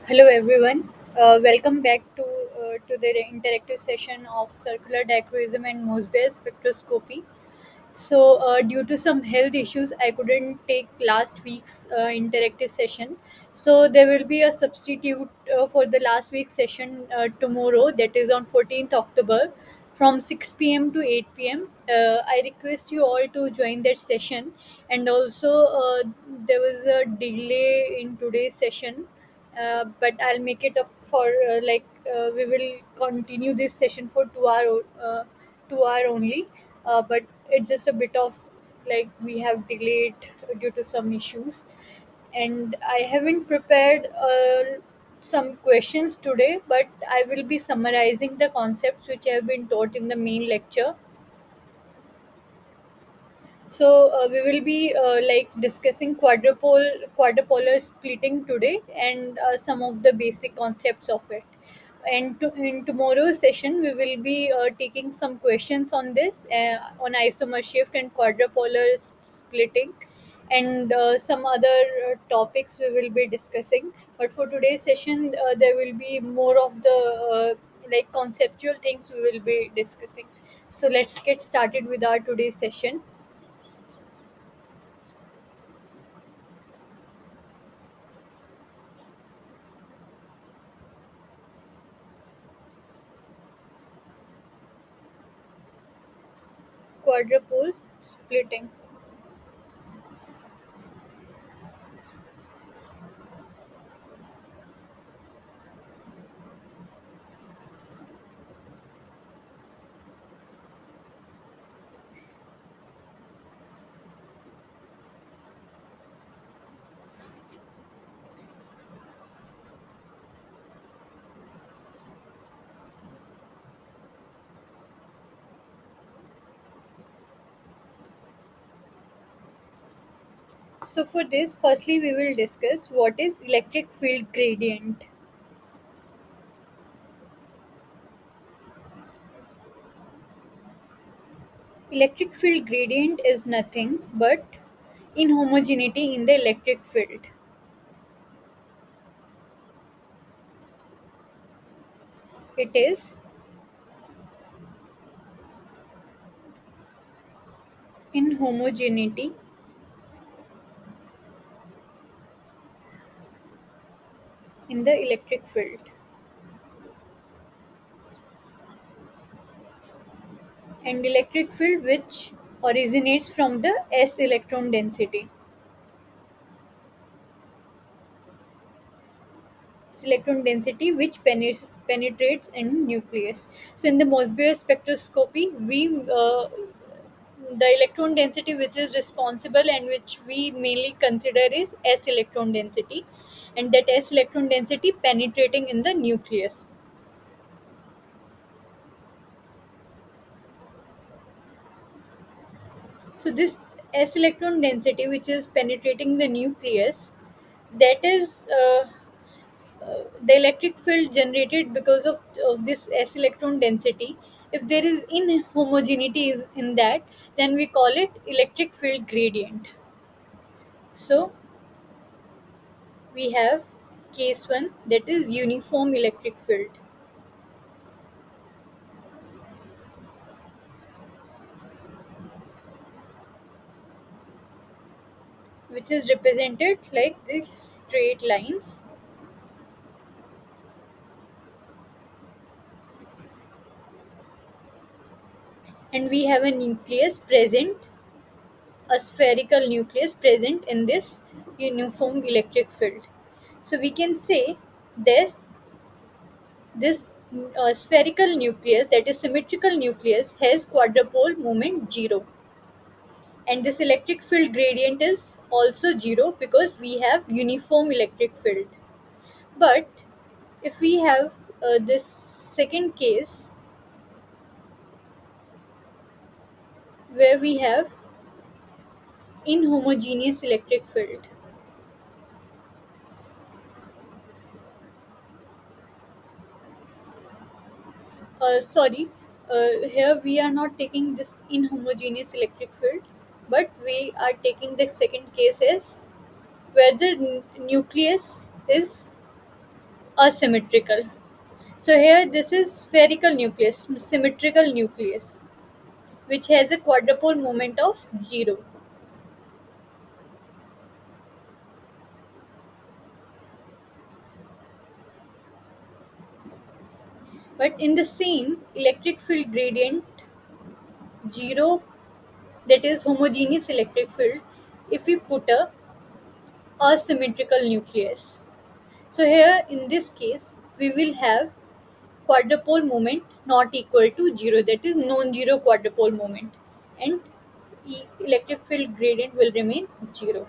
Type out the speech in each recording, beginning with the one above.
Hello everyone. Welcome back to the interactive session of circular dichroism and Mossbauer spectroscopy. Due to some health issues, I couldn't take last week's interactive session. So, there will be a substitute for the last week's session tomorrow, that is on 14th October, from 6 p.m. to 8 p.m. I request you all to join that session. And also, there was a delay in today's session, but I'll make it up for we will continue this session for 2 hour only, but it's just a bit of like we have delayed due to some issues, and I haven't prepared some questions today, but I will be summarizing the concepts which have been taught in the main lecture. We will be discussing quadrupolar splitting today, and some of the basic concepts of it. And in tomorrow's session, we will be taking some questions on this, on isomer shift and quadrupolar splitting, and some other topics we will be discussing. But for today's session, there will be more of the conceptual things we will be discussing. So let's get started with our today's session. Quadruple splitting. So for this, firstly we will discuss what is electric field gradient. Electric field gradient is nothing but inhomogeneity in the electric field. It is inhomogeneity in the electric field. And electric field which originates from the s electron density. Electron density which penetrates in nucleus. So in the Mossbauer spectroscopy, we the electron density which is responsible and which we mainly consider is s electron density, and that s electron density penetrating in the nucleus. So this s electron density which is penetrating the nucleus, that is the electric field generated because of this s electron density. If there is inhomogeneity is in that, then we call it electric field gradient. So we have case 1, that is uniform electric field, which is represented like these straight lines, and we have a nucleus present, a spherical nucleus present in this uniform electric field. So we can say this spherical nucleus, that is symmetrical nucleus, has quadrupole moment 0, and this electric field gradient is also 0 because we have uniform electric field. But if we have this second case where we have inhomogeneous electric field. Sorry, here we are not taking this inhomogeneous electric field, but we are taking the second case as where the nucleus is asymmetrical. So here this is spherical nucleus, symmetrical nucleus, which has a quadrupole moment of 0. But in the same electric field gradient 0, that is homogeneous electric field, if we put a asymmetrical nucleus. So here in this case we will have quadrupole moment not equal to 0, that is non-zero quadrupole moment, and electric field gradient will remain 0.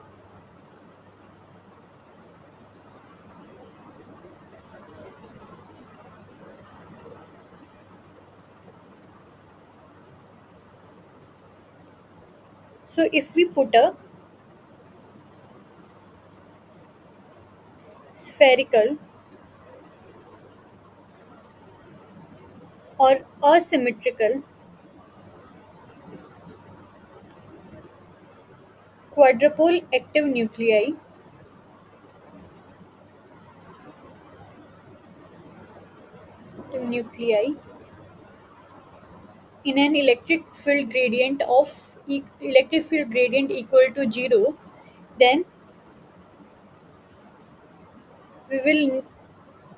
So if we put a spherical or asymmetrical quadrupole active nuclei in an electric field gradient equal to 0, then we will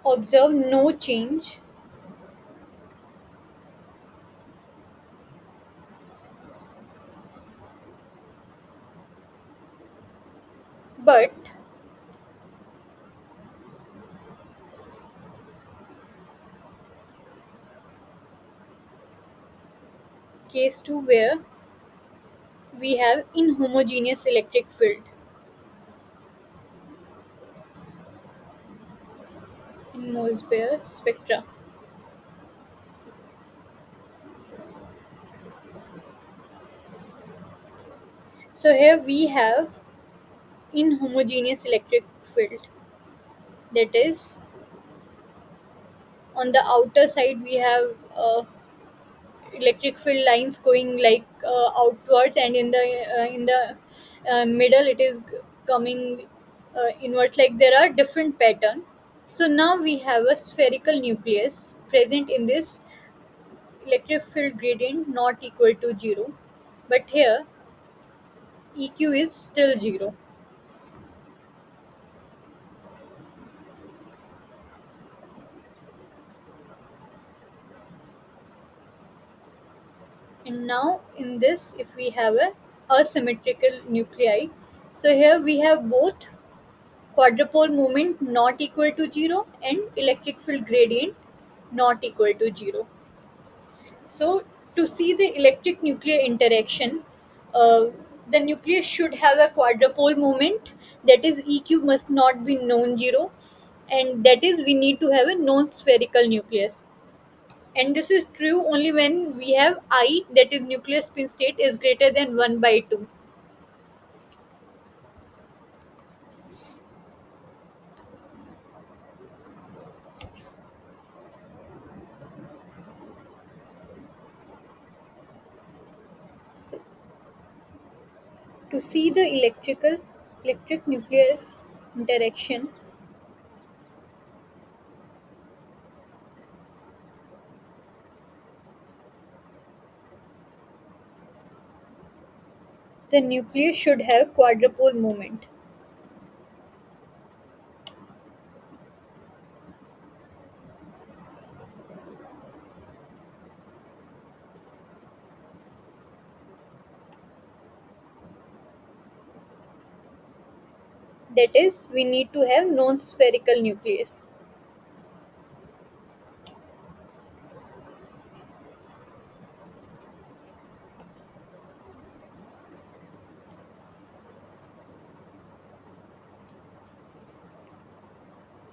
observe no change, but case 2 where we have inhomogeneous electric field in Mossbauer spectra. So here we have inhomogeneous electric field, that is on the outer side we have electric field lines going like outwards, and in the middle it is coming inwards, like there are different pattern. So now we have a spherical nucleus present in this electric field gradient not equal to 0, but here eq is still 0. And now in this, if we have a asymmetrical nuclei, so here we have both quadrupole moment not equal to 0 and electric field gradient not equal to 0. So to see the electric nuclear interaction, uh, the nucleus should have a quadrupole moment, that is eq must not be non-zero, and that is we need to have a non-spherical nucleus. And this is true only when we have I, that is nuclear spin state, is greater than 1 by 2. So to see the electric nuclear interaction, the nucleus should have quadrupole moment. That is, we need to have non-spherical nucleus.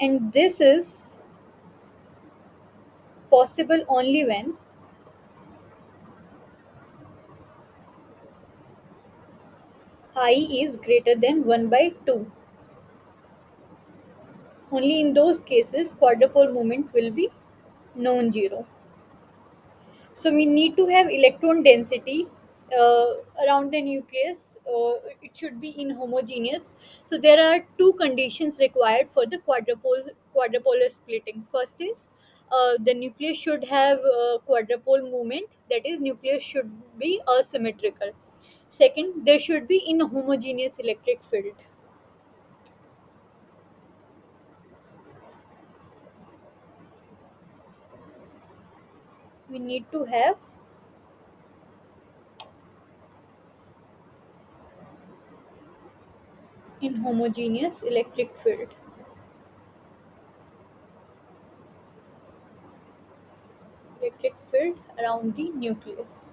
And this is possible only when I is greater than 1 by 2. Only in those cases quadrupole moment will be non-zero. So we need to have electron density around the nucleus, it should be inhomogeneous. So there are two conditions required for the quadrupolar splitting. First is the nucleus should have quadrupole movement, that is nucleus should be asymmetrical. Second, there should be inhomogeneous electric field. We need to have inhomogeneous electric field. Electric field around the nucleus.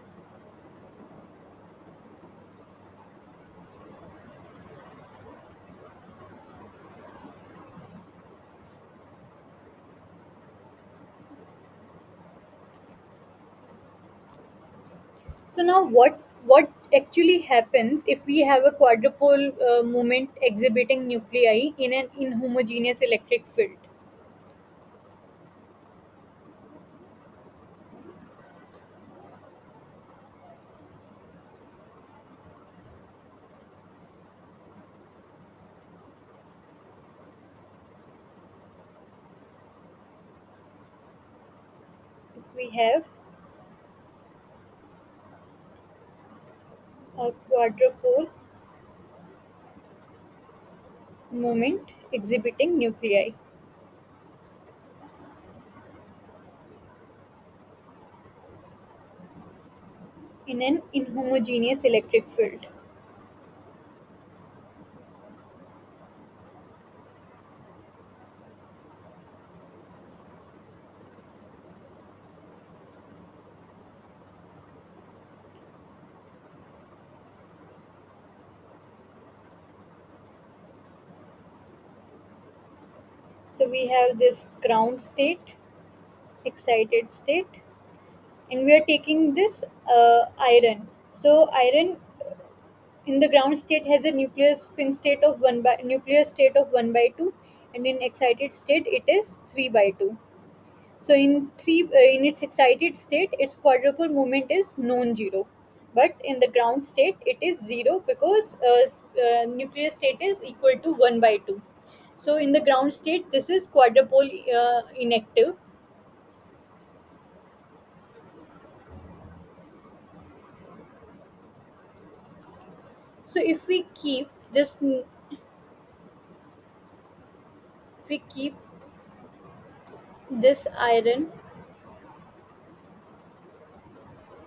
So now what actually happens if we have a quadrupole moment exhibiting nuclei in an inhomogeneous electric field? If we have a quadrupole moment exhibiting nuclei in an inhomogeneous electric field. So we have this ground state, excited state, and we are taking this iron. So iron in the ground state has a nuclear state of 1 by 2, and in excited state it is 3 by 2. So in its excited state its quadruple moment is non-zero, but in the ground state it is 0 because nuclear state is equal to 1 by 2. So in the ground state this is quadrupole inactive. So if we keep this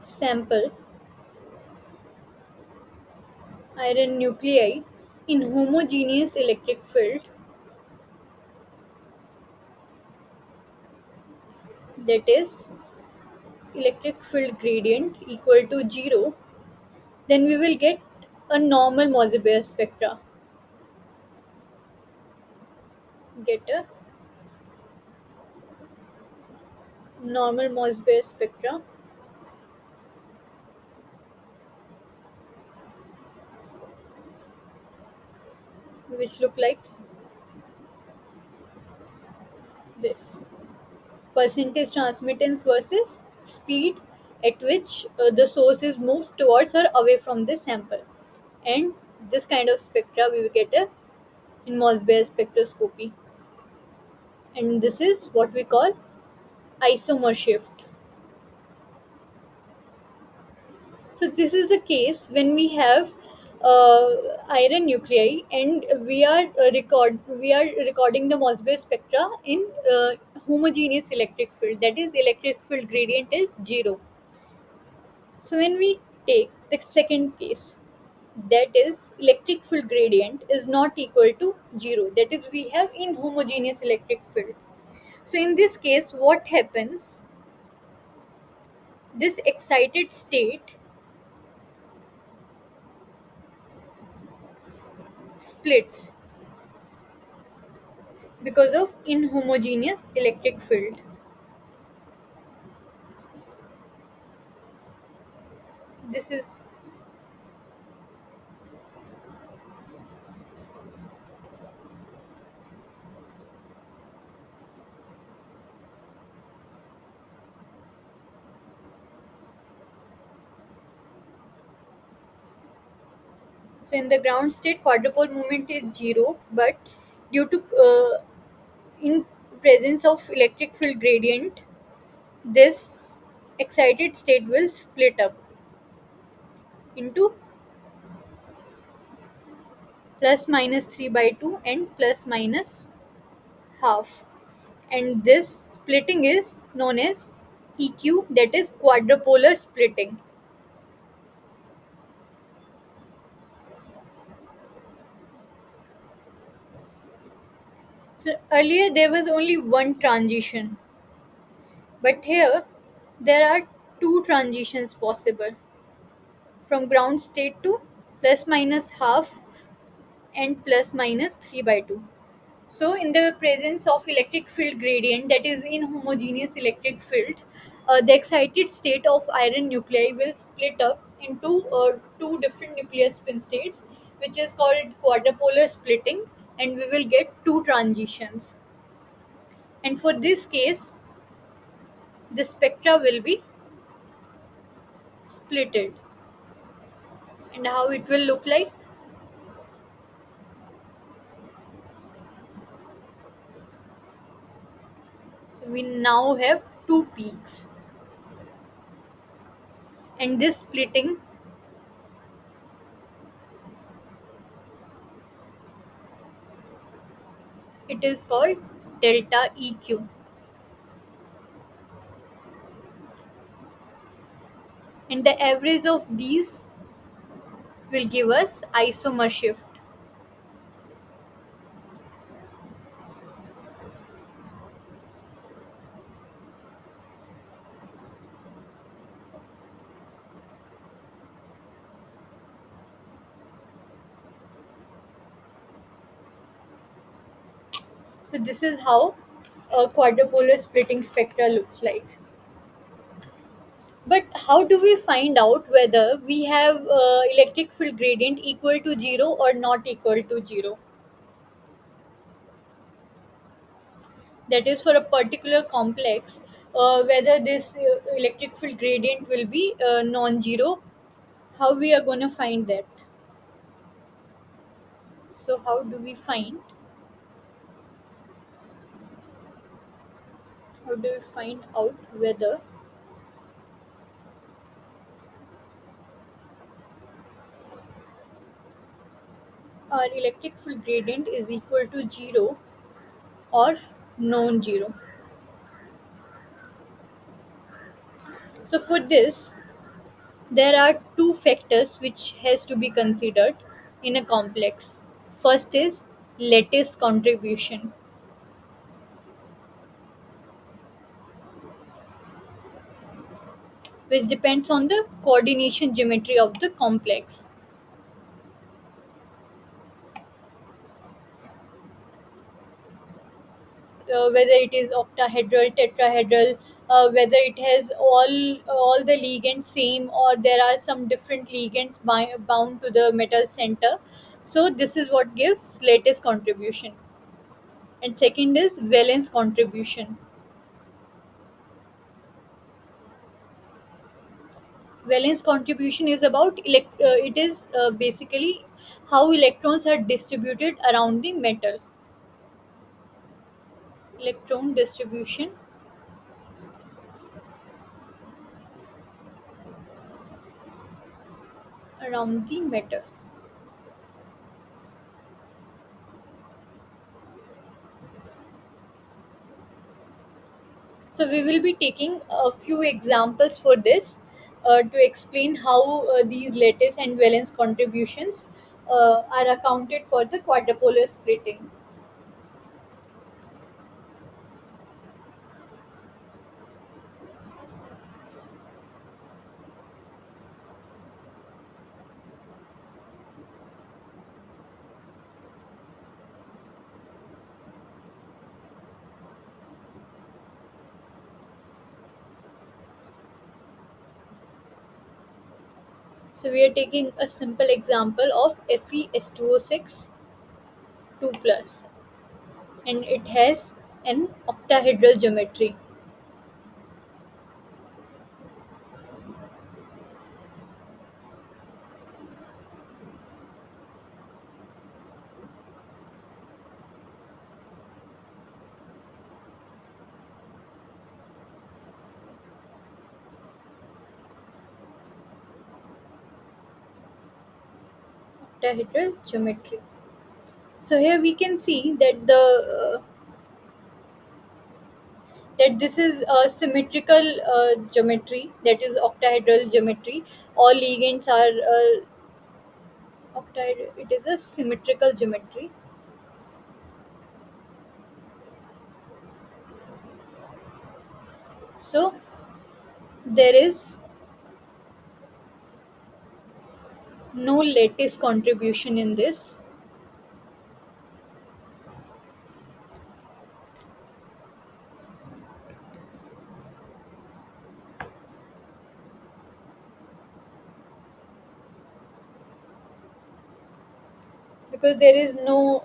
sample iron nuclei in homogeneous electric field, that is electric field gradient equal to 0, then we will get a normal Mossbauer spectra. Get a normal Mossbauer spectra, which look like this: percentage transmittance versus speed at which the source is moved towards or away from the sample. And this kind of spectra we will get in Mossbauer spectroscopy. And this is what we call isomer shift. So this is the case when we have uh, iron nuclei and we are recording the Mossbauer spectra in homogeneous electric field. That is, electric field gradient is 0. So when we take the second case, that is electric field gradient is not equal to 0. That is, we have inhomogeneous electric field. So in this case, what happens? This excited state splits because of inhomogeneous electric field. This is So in the ground state, quadrupole movement is zero, but due to in presence of electric field gradient, this excited state will split up into plus minus 3 by 2 and plus minus half, and this splitting is known as EQ, that is quadrupolar splitting. So earlier there was only one transition, but here there are two transitions possible, from ground state to plus minus half and plus minus 3 by 2. So, in the presence of electric field gradient, that is in homogeneous electric field, the excited state of iron nuclei will split up into two different nuclear spin states, which is called quadrupolar splitting, and we will get two transitions. And for this case, the spectra will be splitted. And how it will look like? So, we now have two peaks, and this splitting, it is called delta EQ, and the average of these will give us isomer shift. So this is how a quadrupolar splitting spectra looks like. But how do we find out whether we have electric field gradient equal to zero or not equal to zero? That is, for a particular complex, whether this electric field gradient will be non-zero. How we are going to find that? So how do we find out whether our electric field gradient is equal to zero or non-zero? So for this, there are two factors which has to be considered in a complex. First is lattice contribution, which depends on the coordination geometry of the complex, whether it is octahedral, tetrahedral, whether it has all the ligands same, or there are some different ligands bound to the metal center. So this is what gives lattice contribution. And second is valence contribution. Valence contribution is about it is basically how electrons are distributed around the metal. Electron distribution around the metal. So we will be taking a few examples for this, to explain how these lattice and valence contributions are accounted for the quadrupolar splitting. So we are taking a simple example of FeS2O6 2 plus, and it has an octahedral geometry. octahedral geometry. So here we can see that that this is a symmetrical geometry, that is octahedral geometry. All ligands are octahedral. It is a symmetrical geometry. So there is no lattice contribution in this, because there is no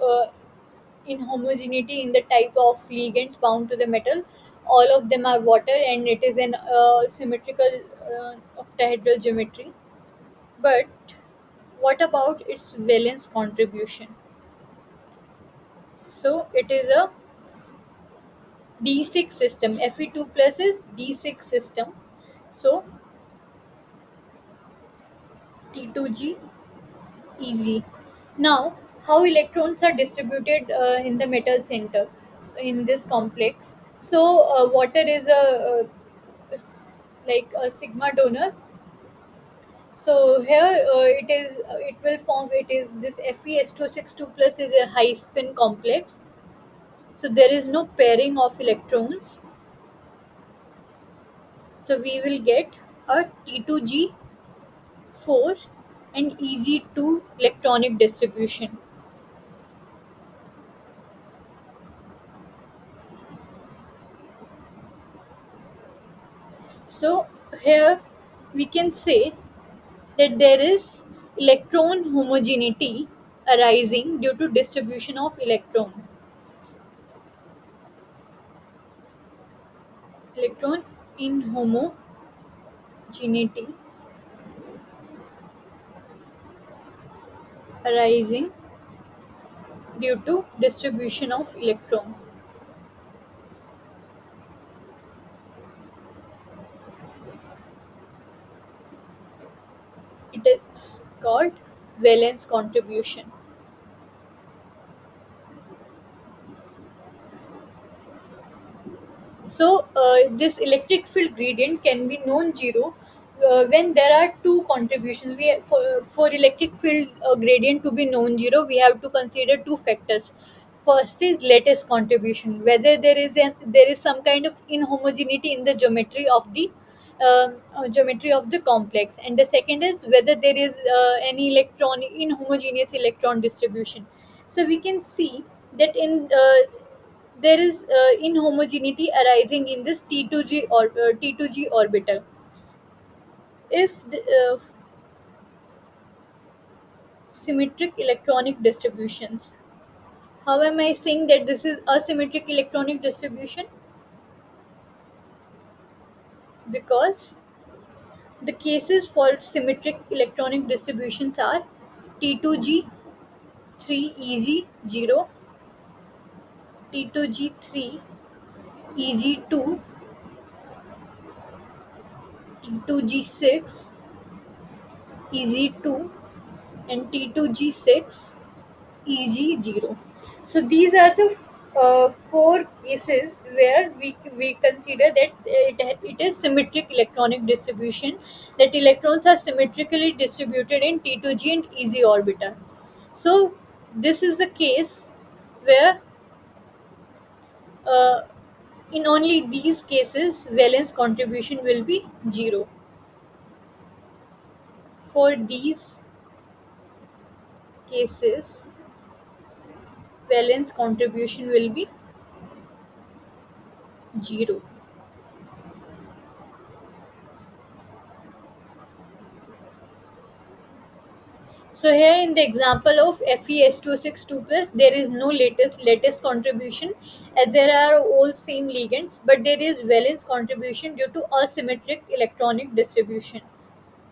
inhomogeneity in the type of ligands bound to the metal. All of them are water, and it is an symmetrical octahedral geometry. But what about its valence contribution? So it is a D6 system. Fe2 plus is D6 system. So T2G easy. Now, how electrons are distributed in the metal center in this complex? So, water is like a sigma donor. So here it will form, it is this FeS262 plus is a high spin complex. So there is no pairing of electrons. So we will get a T2G4 and EZ2 electronic distribution. So here we can say that there is electron homogeneity arising due to distribution of electron inhomogeneity arising due to distribution of electron. It is called valence contribution. So this electric field gradient can be non-zero when there are two contributions. For electric field gradient to be non-zero, we have to consider two factors. First is lattice contribution, whether there is some kind of inhomogeneity in the geometry of the complex, and the second is whether there is any electron inhomogeneous electron distribution. So we can see that in there is inhomogeneity arising in this T2G orbital. If the symmetric electronic distributions, how am I saying that this is asymmetric electronic distribution? Because the cases for symmetric electronic distributions are T2G3 EZ0, T2G3 EZ2, T2G6 EZ2, and T2G6 EG0. So these are the four cases where we consider that it is symmetric electronic distribution, that electrons are symmetrically distributed in T2G and EZ orbiter. So this is the case where uh, in only these cases valence contribution will be zero. For these cases valence contribution will be zero. So here in the example of FeS262 plus, there is no lattice contribution as there are all same ligands, but there is valence contribution due to asymmetric electronic distribution.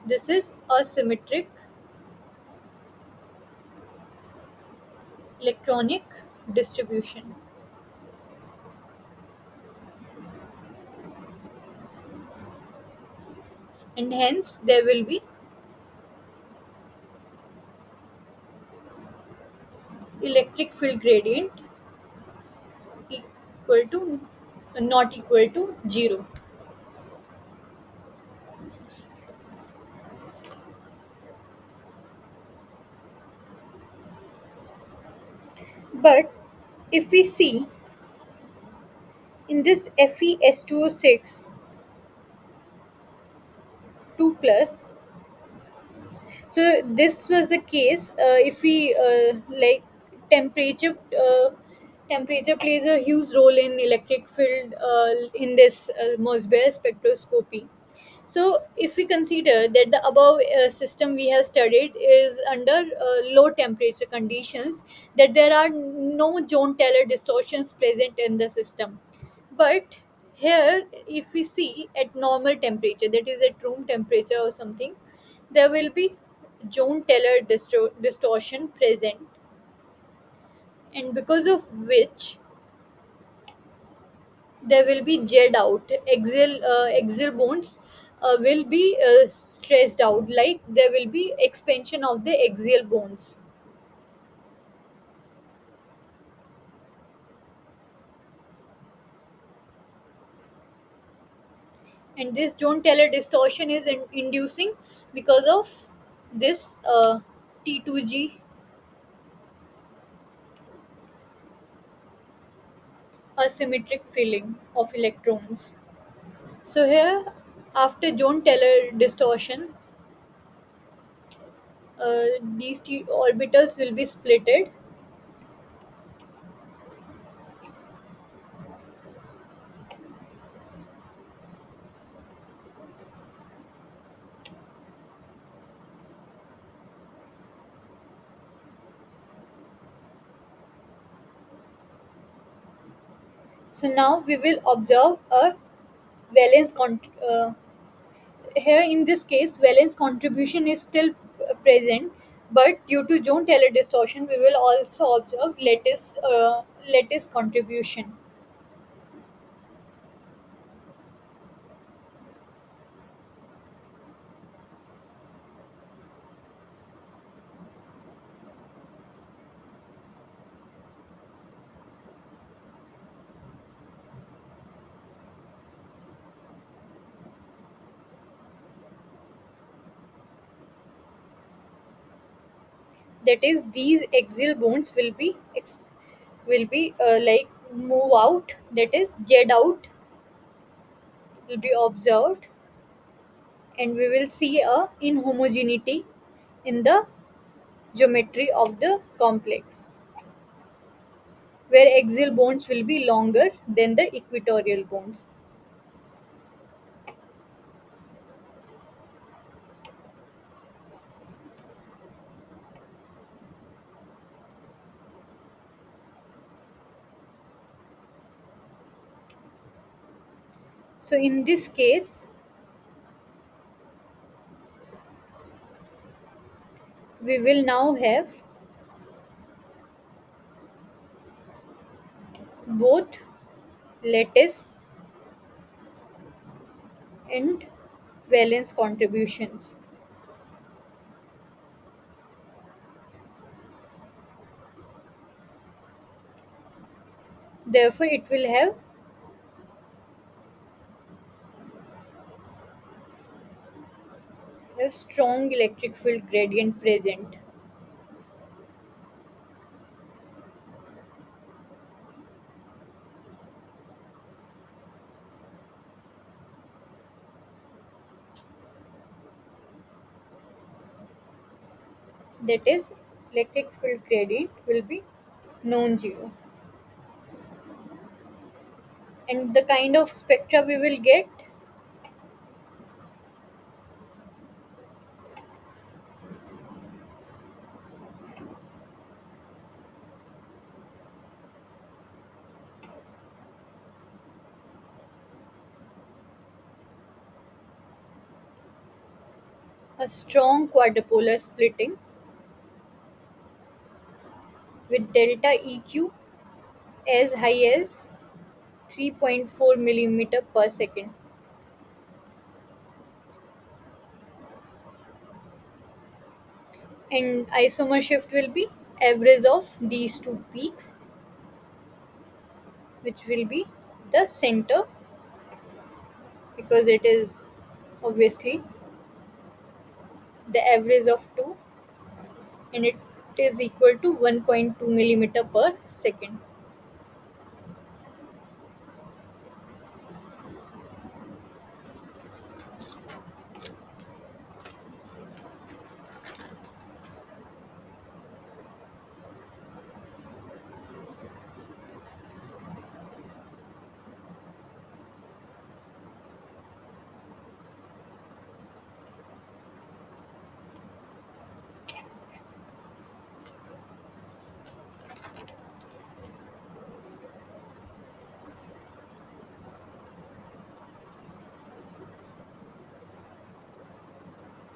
This is asymmetric electronic distribution, and hence there will be electric field gradient equal to not equal to 0. But if we see in this FeS2O6 2 plus, so this was the case if we like temperature. Temperature plays a huge role in electric field in this Mossbauer spectroscopy. So, if we consider that the above system we have studied is under low temperature conditions, that there are no John Taylor distortions present in the system. But here, if we see at normal temperature, that is at room temperature or something, there will be John Taylor distortion present, and because of which there will be jet out axial bonds will be stressed out, like there will be expansion of the axial bonds, and this John Taylor distortion is inducing because of this T2G asymmetric filling of electrons. So here, after John Taylor distortion, these orbitals will be splitted. So now we will observe a valence here in this case valence contribution is still present, but due to John Taylor distortion we will also observe lattice contribution. That is, these axial bonds will be like move out, that is jet out will be observed, and we will see a inhomogeneity in the geometry of the complex, where axial bonds will be longer than the equatorial bonds. So in this case we will now have both lattice and valence contributions. Therefore, it will have a strong electric field gradient present. That is, electric field gradient will be non-zero. And the kind of spectra we will get, a strong quadrupolar splitting with delta EQ as high as 3.4 millimeter per second. And isomer shift will be average of these two peaks, which will be the center, because it is obviously the average of two, and it is equal to 1.2 millimeter per second.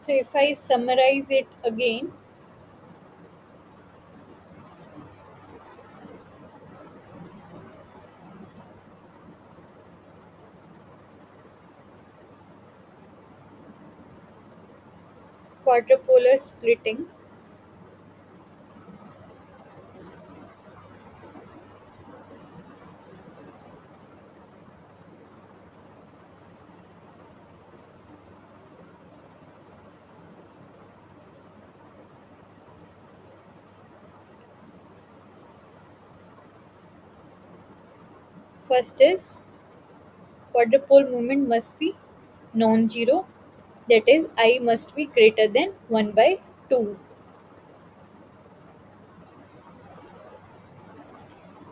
So if I summarize it again, quadrupolar splitting, first is quadrupole moment must be non-zero, that is I must be greater than 1 by 2.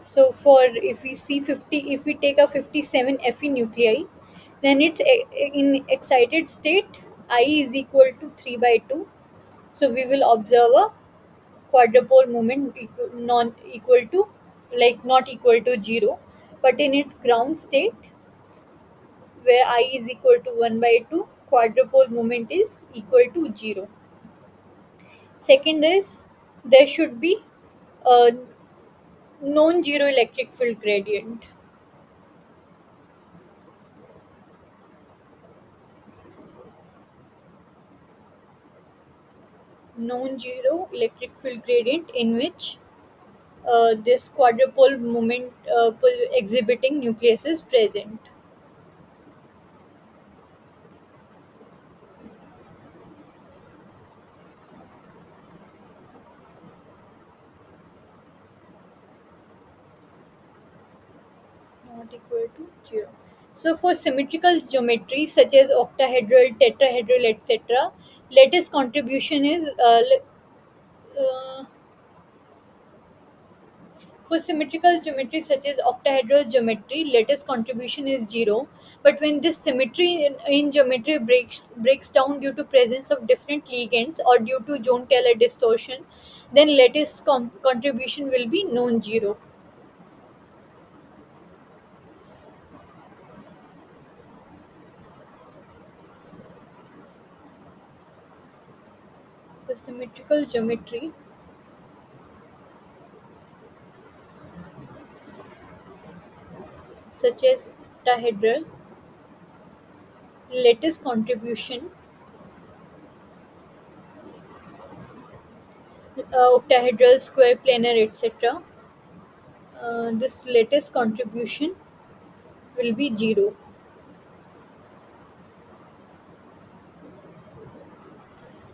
So for if we see 50, if we take a 57 Fe nuclei, then it's in excited state I is equal to 3 by 2. So we will observe a quadrupole moment non equal to, like not equal to 0, but in its ground state where I is equal to 1 by 2, quadrupole moment is equal to 0. Second is there should be a non-zero electric field gradient. Non-zero electric field gradient in which this quadrupole moment exhibiting nucleus is present. Not equal to 0. So for symmetrical geometry such as octahedral, tetrahedral, etc., latest contribution is uh, for symmetrical geometry such as octahedral geometry, latest contribution is 0. But when this symmetry in geometry breaks down due to presence of different ligands or due to John-Taylor distortion, then latest contribution will be non-zero. For symmetrical geometry such as octahedral, latest contribution, octahedral, square, planar, etc. This latest contribution will be 0.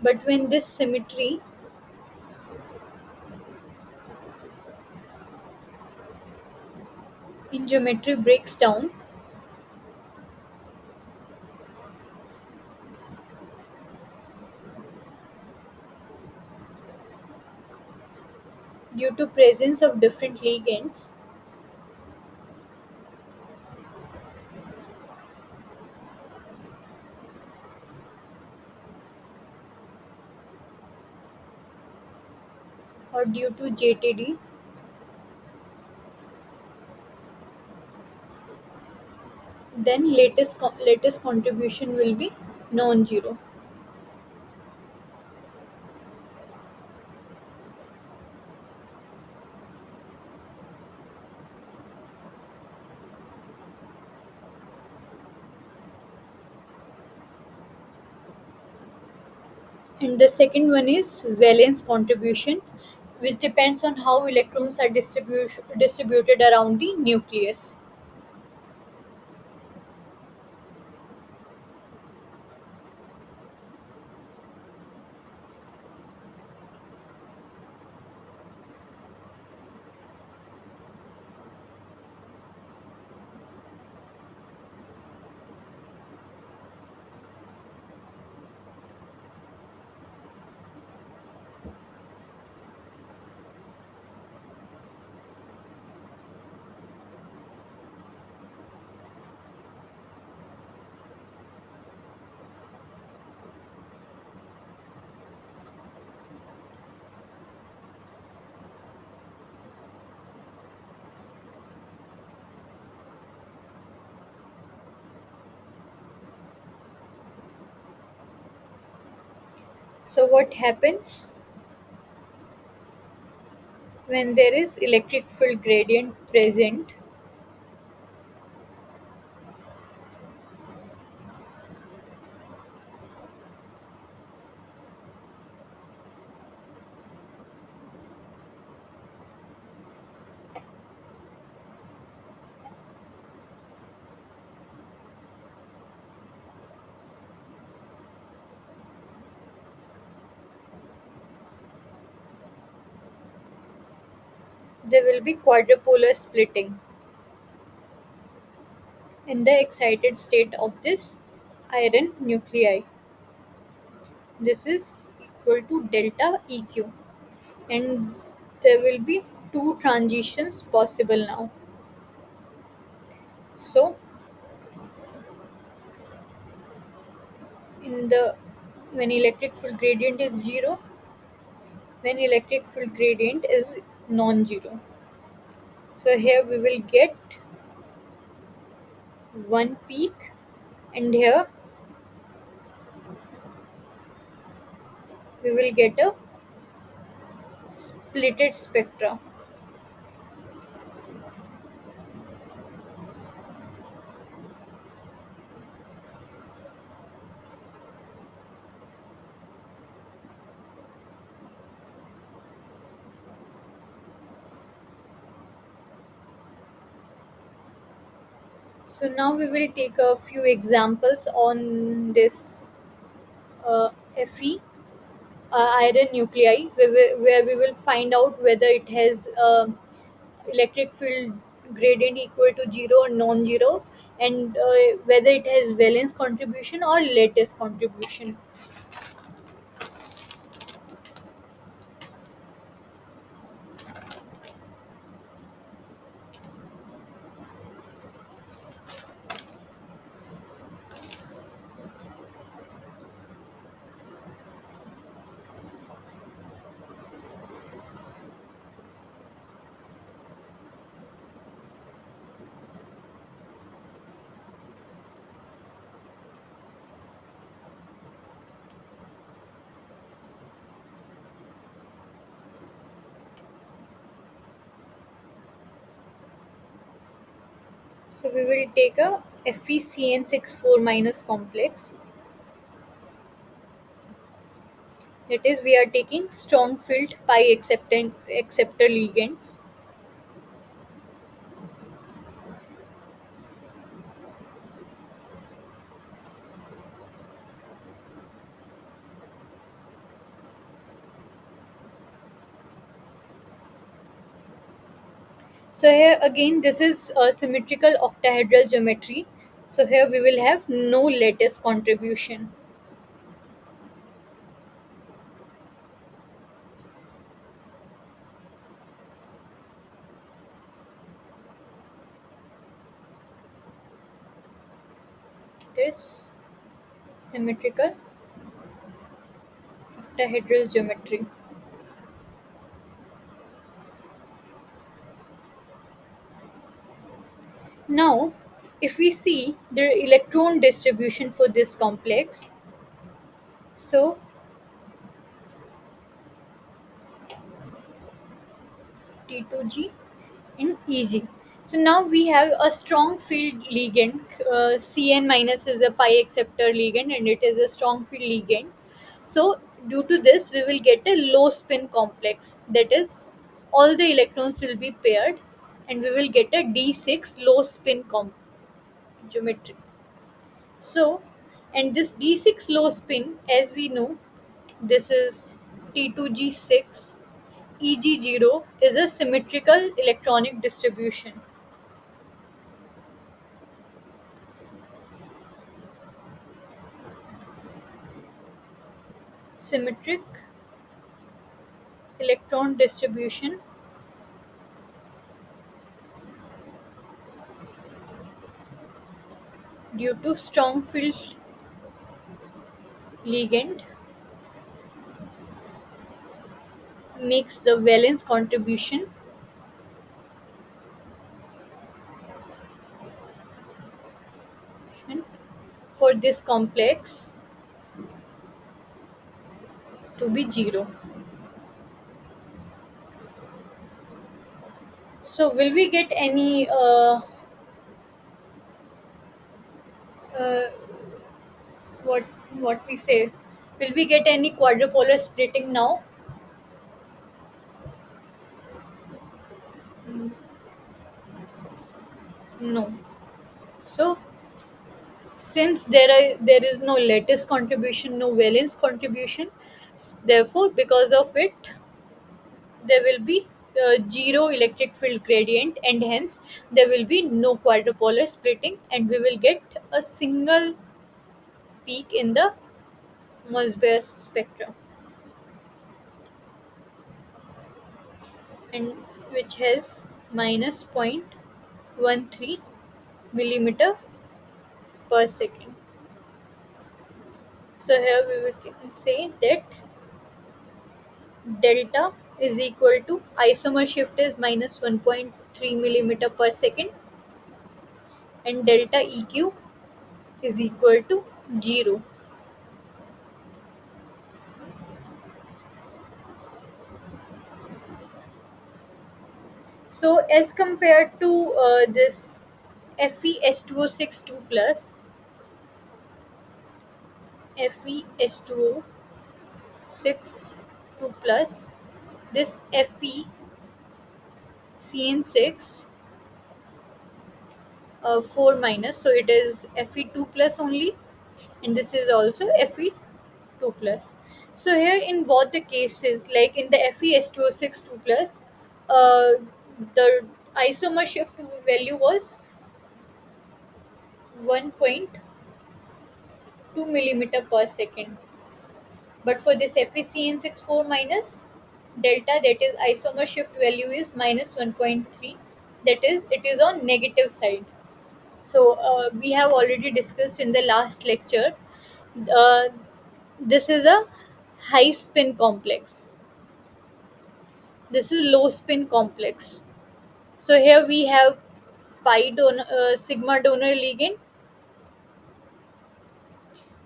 But when this symmetry in geometry breaks down due to presence of different ligands or due to JTD, then latest contribution will be non-zero. And the second one is valence contribution, which depends on how electrons are distributed around the nucleus. So what happens when there is electric field gradient present? There will be quadrupolar splitting in the excited state of this iron nuclei. This is equal to delta EQ, and there will be two transitions possible now. So in the when electric field gradient is zero, when electric field gradient is non-zero. So here we will get one peak, and here we will get a splitted spectra. So now we will take a few examples on this Fe iron nuclei, where we will find out whether it has electric field gradient equal to zero or non-zero, and whether it has valence contribution or lattice contribution. So we will take a FeCN64 minus complex. That is, we are taking strong filled pi acceptor ligands. So here again, this is a symmetrical octahedral geometry. So here we will have no lattice contribution. It is symmetrical octahedral geometry. Now, if we see the electron distribution for this complex, so T2G and EG. So now we have a strong field ligand. Cn minus is a pi acceptor ligand, and it is a strong field ligand. So Due to this, we will get a low spin complex. That is, all the electrons will be paired, and we will get a D6 low spin geometry. So, and this D6 low spin, as we know, this is T2G6 EG0 is a symmetrical electronic distribution. Symmetric electron distribution due to strong field ligand makes the valence contribution for this complex to be 0. So will we get any uh, what what we say? Will we get any quadrupolar splitting now? Mm, no. So since there is no lattice contribution, no valence contribution, therefore because of it there will be zero electric field gradient, and hence there will be no quadrupolar splitting, and we will get a single peak in the Mossbauer spectrum, and which has minus 0.13 millimeter per second. So here we will can say that delta is equal to isomer shift is minus 1.3 millimeter per second, and delta EQ is equal to 0. So as compared to this FeS2O6 2 plus, FeS2O6 2 plus, this FeCN6 4 minus, so it is Fe2 plus only, and this is also Fe2 plus. So here in both the cases, like in the FeS2O6 2 plus, uh, the isomer shift value was 1.2 millimeter per second. But for this FeCN64 minus, delta, that is isomer shift value is minus 1.3, that is it is on negative side. So we have already discussed in the last lecture, uh, this is a high spin complex, this is low spin complex. So here we have sigma donor ligand,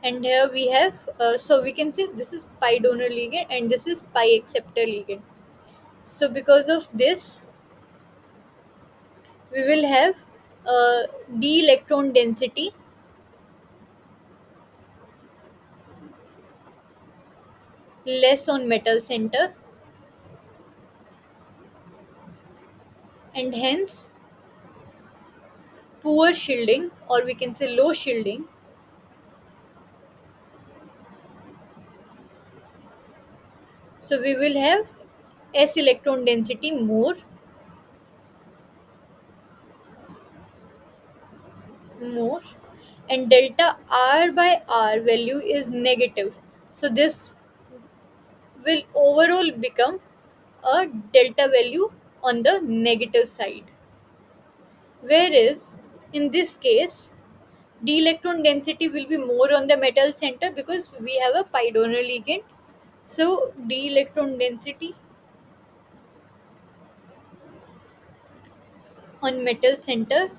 and here we have so we can say this is pi donor ligand and this is pi acceptor ligand. So because of this, we will have d electron density less on metal center, and hence poor shielding, or we can say low shielding. So we will have s electron density more, and delta r by r value is negative. So this will overall become a delta value on the negative side. Whereas in this case, d electron density will be more on the metal center because we have a pi donor ligand. So d electron density on metal center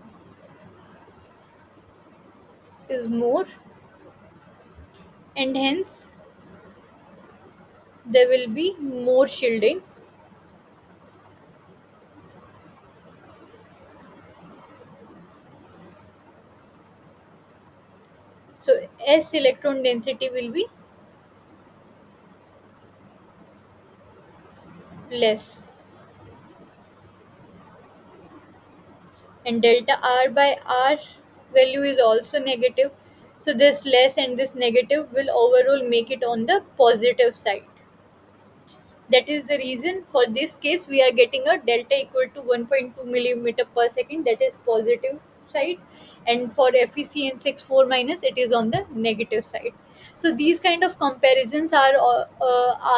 is more, and hence there will be more shielding. So s electron density will be less, and delta r by r value is also negative. So this less and this negative will overall make it on the positive side. That is the reason for this case we are getting a delta equal to 1.2 millimeter per second, that is positive side, and for FeCN64 minus it is on the negative side. So these kind of comparisons are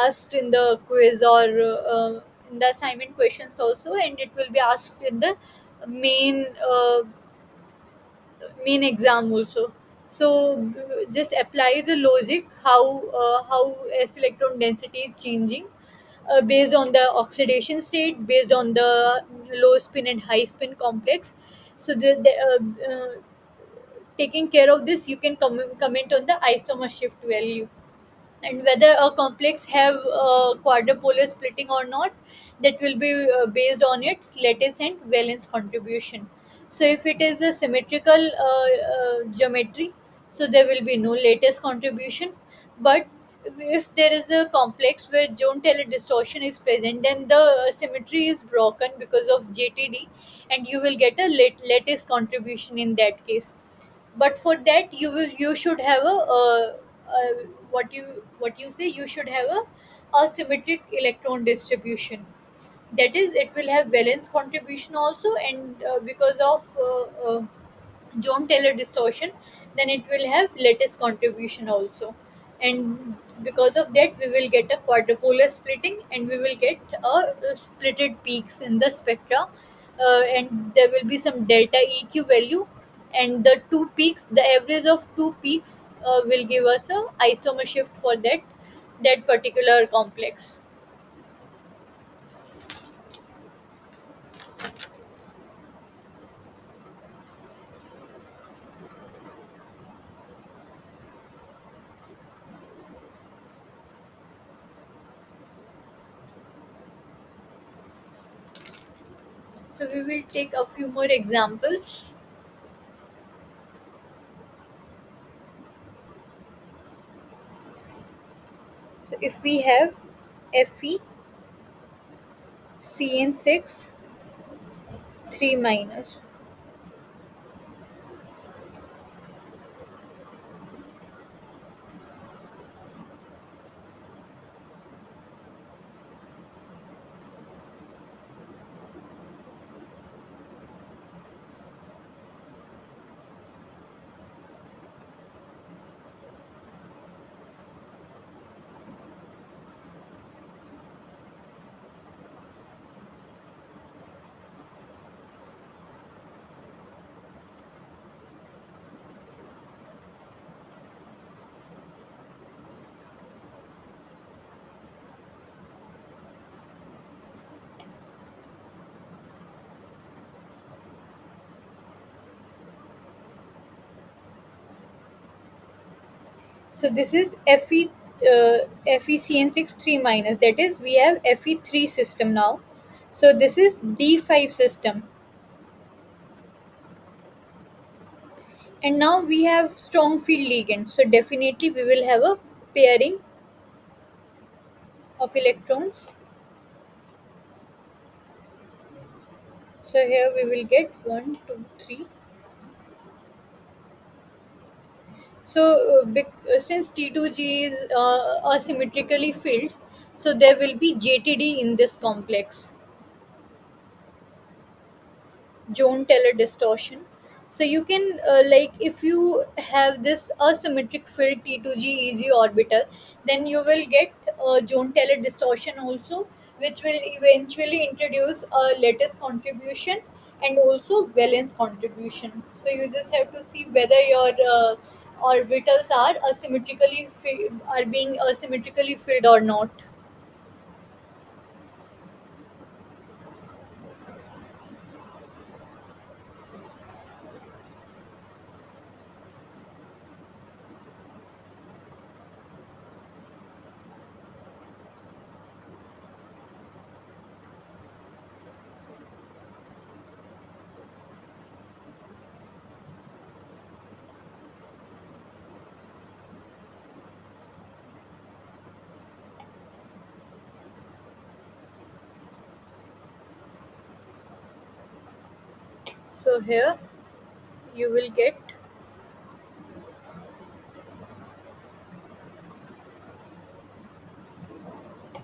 asked in the quiz or in the assignment questions also, and it will be asked in the main main exam also. So just apply the logic how s electron density is changing based on the oxidation state, based on the low spin and high spin complex. So taking care of this, you can comment on the isomer shift value, and whether a complex have quadrupolar splitting or not, that will be based on its lattice and valence contribution. So if it is a symmetrical geometry, so there will be no lattice contribution. But if there is a complex where zone tailor distortion is present, then the symmetry is broken because of JTD, and you will get a lattice contribution in that case. But for that you should have uh, what you say, you should have a asymmetric electron distribution. That is, it will have valence contribution also, and because of John Taylor distortion, then it will have lattice contribution also. And because of that, we will get a quadrupolar splitting, and we will get splitted peaks in the spectra. And there will be some delta EQ value, and the two peaks, the average of two peaks will give us a isomer shift for that particular complex. So we will take a few more examples. So if we have Fe CN6 3 minus. So this is FeCN6 3 minus. That is, we have Fe3 system now. So this is D5 system. And now we have strong field ligand. So definitely we will have a pairing of electrons. So here we will get one, two, three. So since T2G is asymmetrically filled, so there will be JTD in this complex. Joan Teller distortion. So you can like if you have this asymmetric field T2G orbital, then you will get Joan Teller distortion also, which will eventually introduce a lattice contribution and also valence contribution. So you just have to see whether your orbitals are are being asymmetrically filled or not. So here you will get,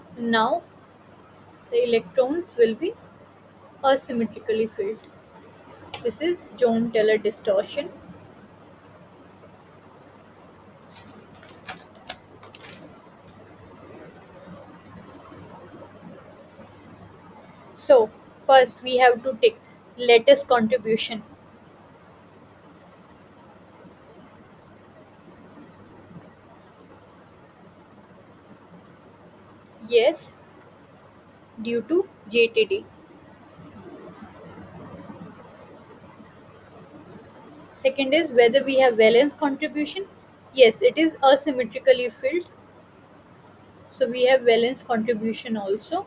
so now the electrons will be asymmetrically filled. This is Jones-Taylor distortion. So first we have to take lattice contribution. Yes, due to JTD. Second is whether we have valence contribution. Yes, it is asymmetrically filled. So we have valence contribution also.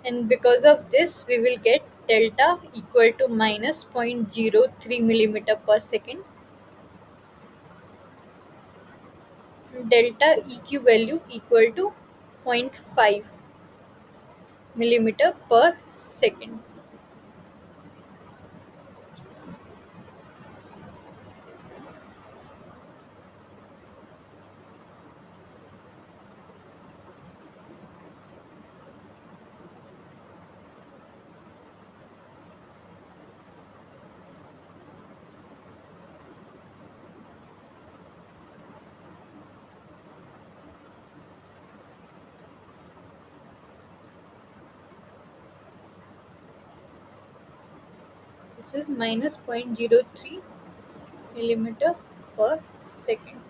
And because of this, we will get delta equal to minus zero point zero 0.03 millimeter per second. Delta EQ value equal to zero point 0.5 millimeter per second. This is minus zero point zero 0.03 millimeter per second.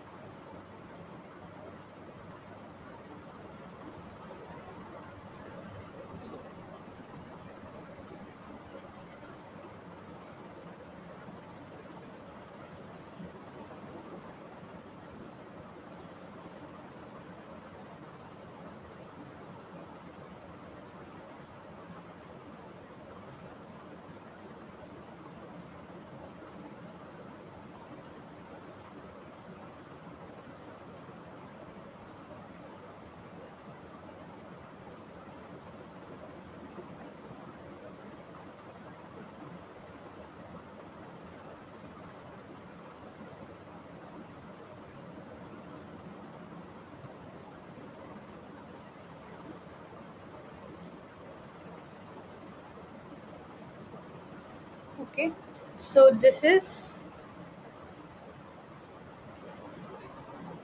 Okay, so this is,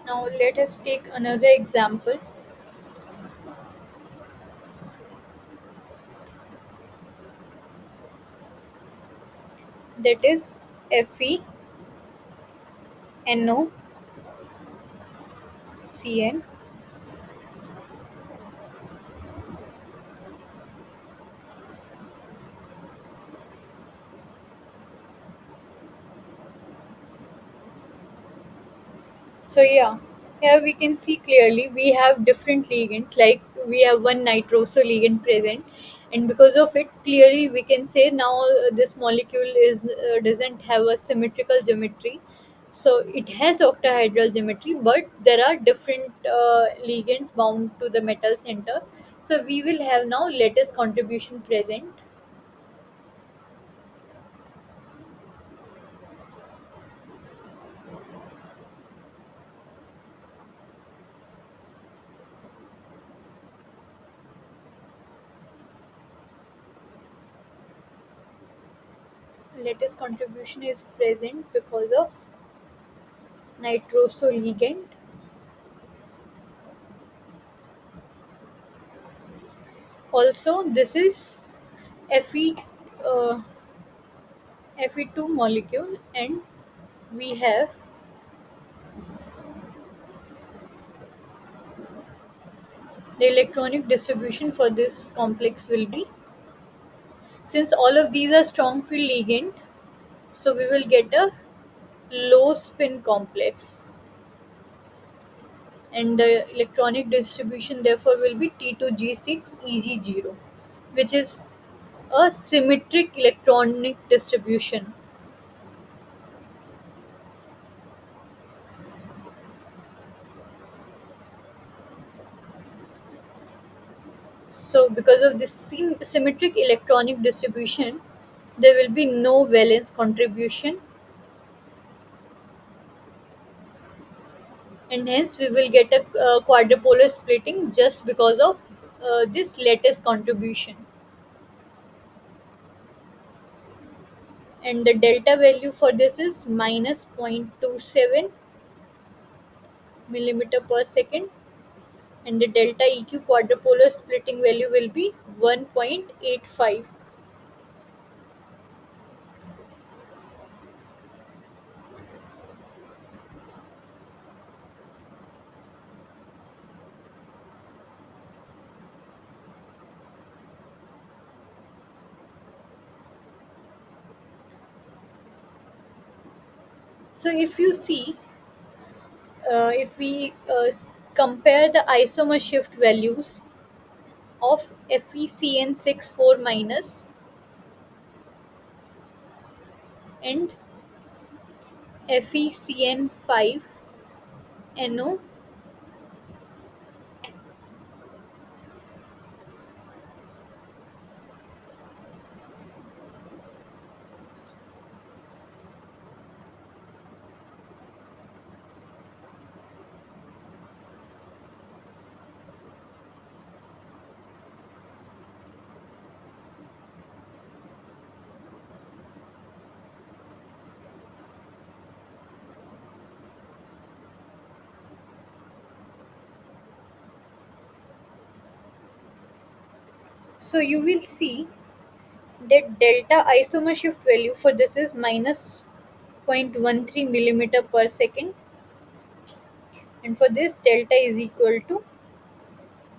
now let us take another example, that is FeNOCN. So yeah, here we can see clearly we have different ligands, like we have one nitroso ligand present, and because of it, clearly we can say now this molecule is doesn't have a symmetrical geometry. So it has octahedral geometry, but there are different ligands bound to the metal center. So we will have now lattice contribution present. Lattice contribution is present because of nitroso ligand. Also, this is Fe uh, Fe2 molecule, and we have the electronic distribution for this complex will be, since all of these are strong field ligand, so we will get a low spin complex, and the electronic distribution therefore will be T2G6 Eg0, which is a symmetric electronic distribution. So because of this symmetric electronic distribution, there will be no valence contribution, and hence we will get a quadrupolar splitting just because of this lattice contribution. And the delta value for this is minus 0.27 millimeter per second, and the delta EQ quadrupolar splitting value will be 1.85. So if you see, if we compare the isomer shift values of FeCN64 minus and FeCN5NO, so you will see that delta isomer shift value for this is minus 0.13 millimeter per second, and for this delta is equal to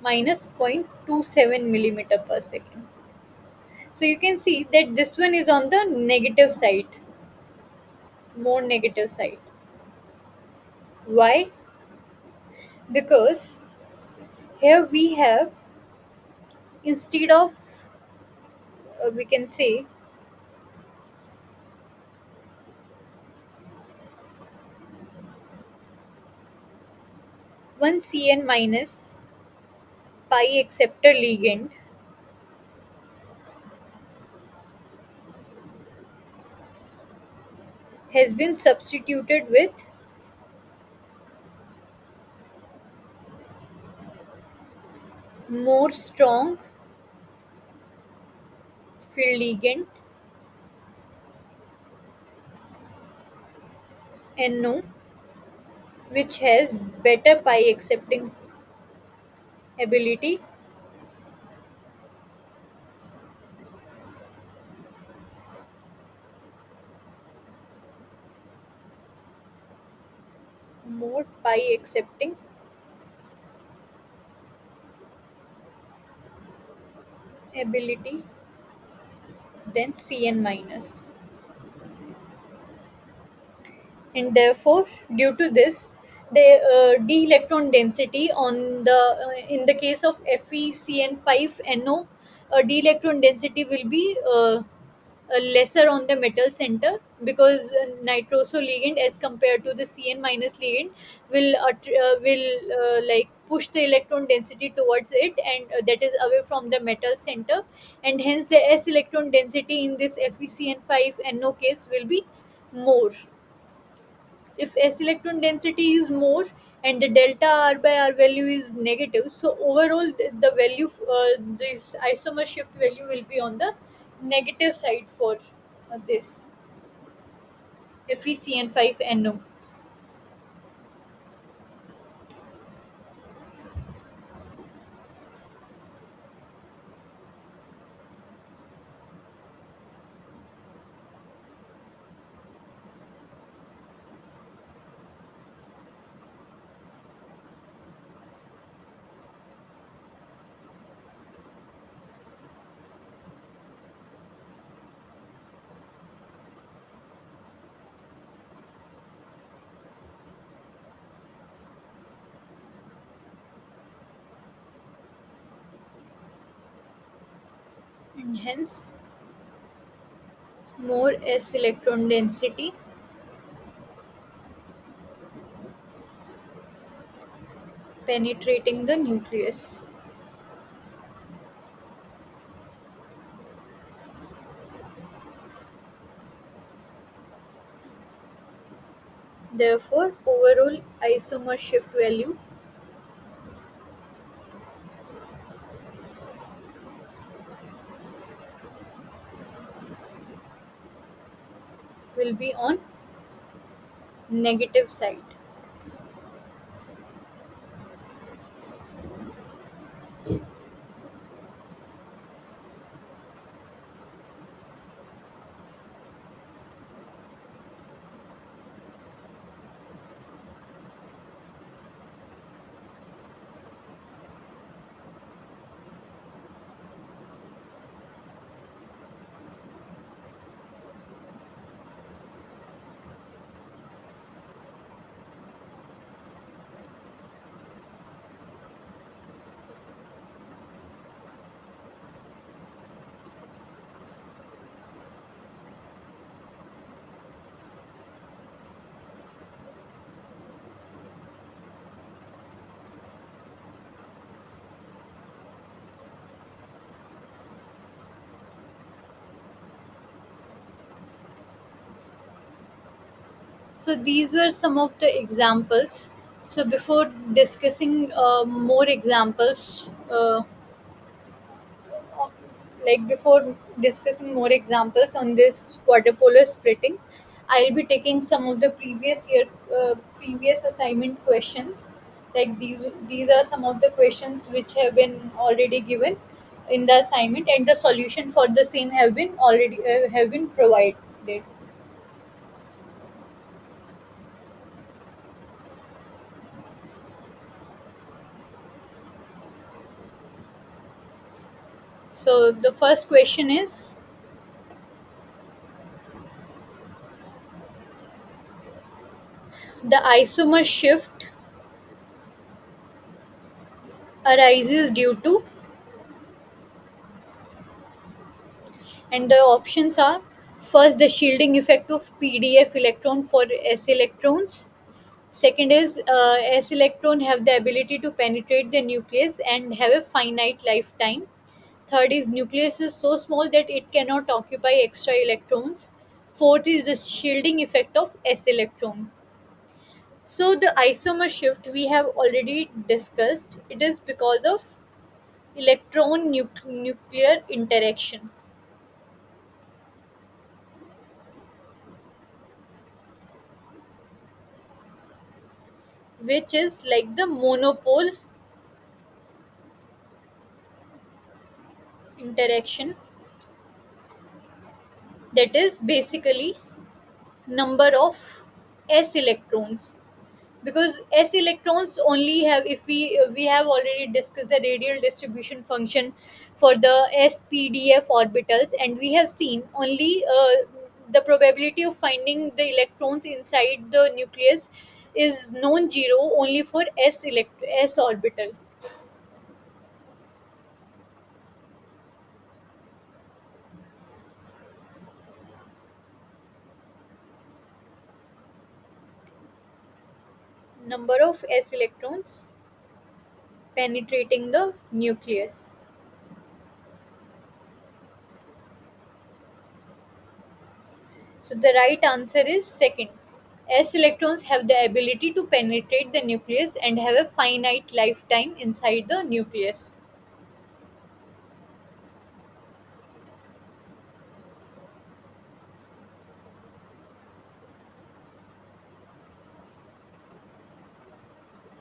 minus 0.27 millimeter per second. So you can see that this one is on the negative side, more negative side. Why? Because here we have, instead of we can say, 1 Cn minus pi acceptor ligand has been substituted with more strong field ligand NO, which has better pi accepting ability, more pi accepting ability than Cn minus. And therefore, due to this, the d electron density on the in the case of FeCN5NO, d electron density will be lesser on the metal center, because nitroso ligand as compared to the Cn minus ligand will like push the electron density towards it, and that is away from the metal center, and hence the s electron density in this FeCN5NO case will be more. If s electron density is more and the delta r by r value is negative, so overall the value, this isomer shift value will be on the negative side for this FeCN5NO. And hence more s electron density penetrating the nucleus. Therefore, overall isomer shift value will be on negative side. So these were some of the examples. So before discussing more examples, before discussing more examples on this quadrupolar splitting, I'll be taking some of the previous assignment questions. Like these are some of the questions which have been already given in the assignment, and the solution for the same have been provided. So the first question is, the isomer shift arises due to, and the options are: first, the shielding effect of PDF electron for S electrons. Second is, S electron have the ability to penetrate the nucleus and have a finite lifetime. Third is, nucleus is so small that it cannot occupy extra electrons. Fourth is the shielding effect of S electron. So the isomer shift we have already discussed. It is because of nuclear interaction, which is like the monopole interaction, that is basically number of s electrons, because s electrons only have, if we have already discussed the radial distribution function for the spdf orbitals, and we have seen only the probability of finding the electrons inside the nucleus is non-zero only for s orbital. Number of s electrons penetrating the nucleus. So the right answer is second. S electrons have the ability to penetrate the nucleus and have a finite lifetime inside the nucleus.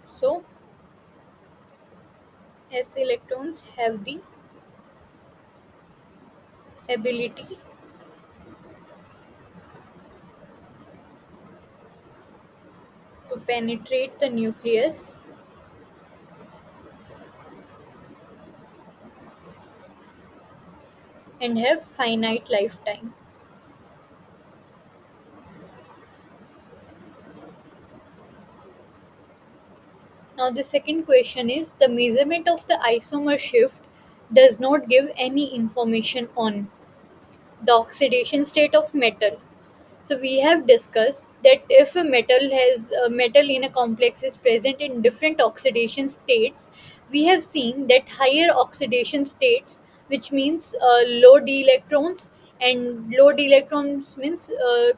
So S electrons have the ability to penetrate the nucleus and have finite lifetime. Now the second question is, the measurement of the isomer shift does not give any information on the oxidation state of metal. So we have discussed that if a metal in a complex is present in different oxidation states, we have seen that higher oxidation states, which means low d electrons, and low d electrons means a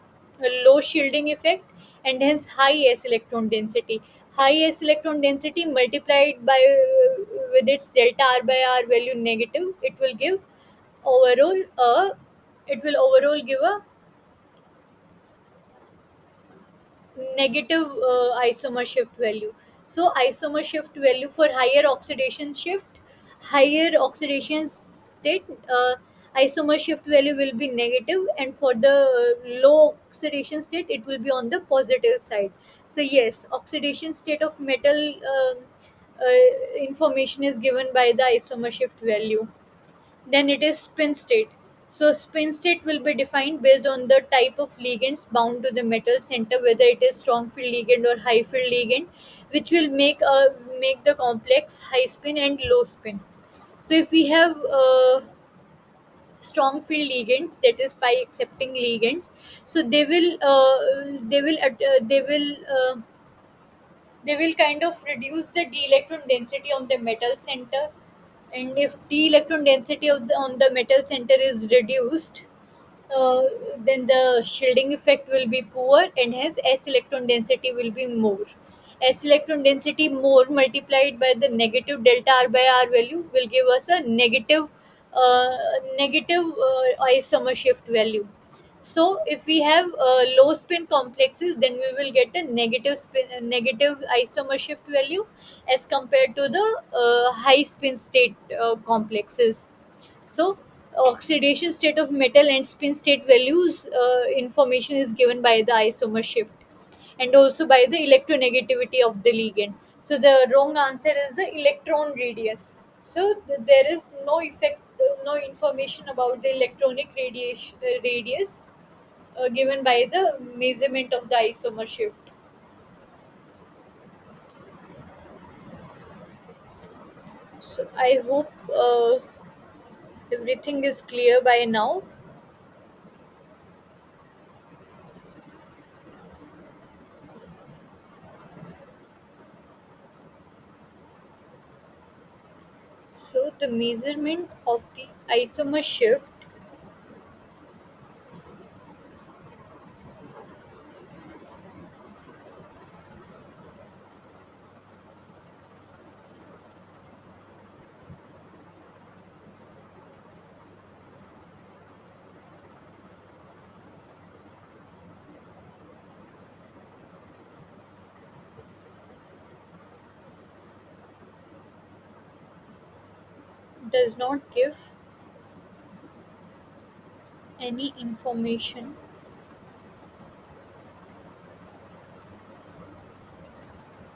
low shielding effect, and hence high s electron density. High s electron density multiplied by with its delta r by r value negative, overall uh, it will overall give a negative isomer shift value. So isomer shift value for higher oxidation state, isomer shift value will be negative, and for the low oxidation state, it will be on the positive side. So yes, oxidation state of metal information is given by the isomer shift value. Then it is spin state. So spin state will be defined based on the type of ligands bound to the metal center, whether it is strong field ligand or high field ligand, which will make the complex high spin and low spin. So if we have strong field ligands, that is by accepting ligands, so they will kind of reduce the d electron density on the metal center. And if d electron density on the metal center is reduced, uh, then the shielding effect will be poor, and hence s electron density will be more. S electron density more multiplied by the negative delta r by r value will give us a uh, negative isomer shift value. So if we have low spin complexes, then we will get a negative isomer shift value as compared to the high spin state complexes. So oxidation state of metal and spin state values information is given by the isomer shift, and also by the electronegativity of the ligand. So the wrong answer is the electron radius. So there is no information about the radius given by the measurement of the isomer shift. So I hope everything is clear by now. So the measurement of the isomer shift does not give any information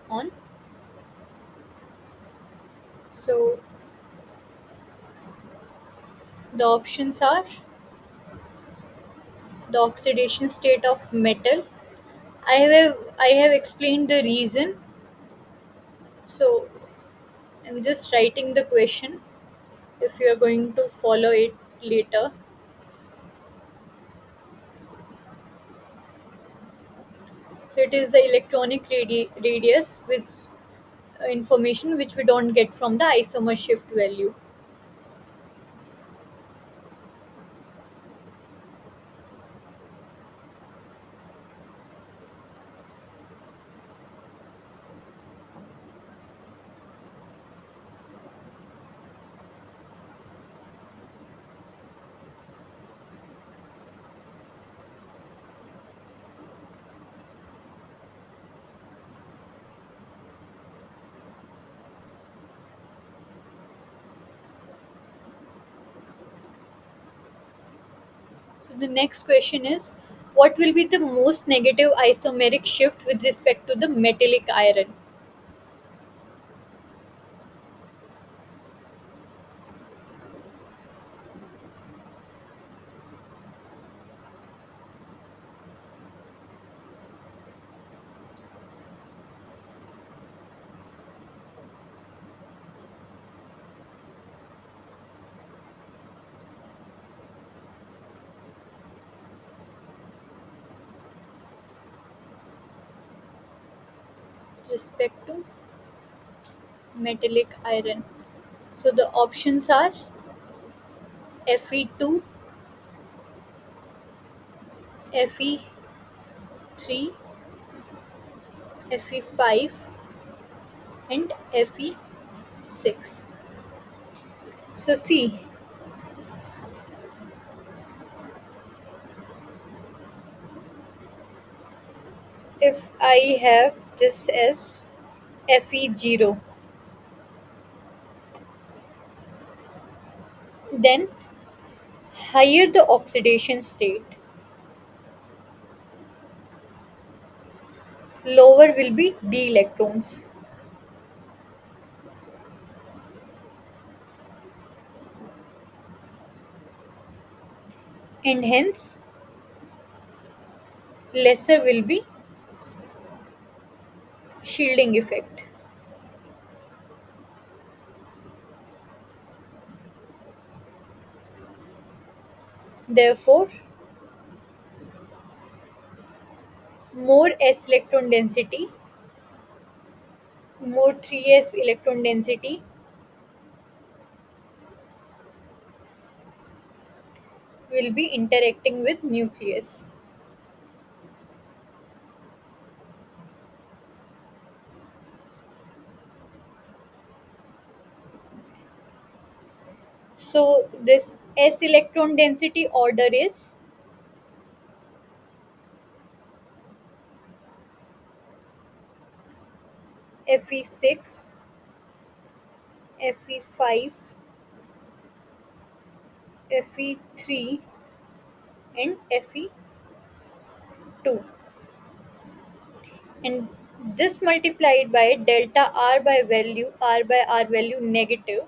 on. So the options are the oxidation state of metal. I have explained the reason. So I'm just writing the question if you are going to follow it later. So it is the radius with information which we don't get from the isomer shift value. So the next question is, what will be the most negative isomeric shift with respect to the metallic iron? With respect to metallic iron. So the options are Fe2, Fe3, Fe5 and Fe6. So see, if I have this as Fe0, then higher the oxidation state, lower will be d electrons, and hence lesser will be shielding effect. Therefore, more s electron density, more 3s electron density will be interacting with nucleus. So this s electron density order is Fe6, Fe5, Fe3, and Fe2. And this multiplied by delta r by r value negative.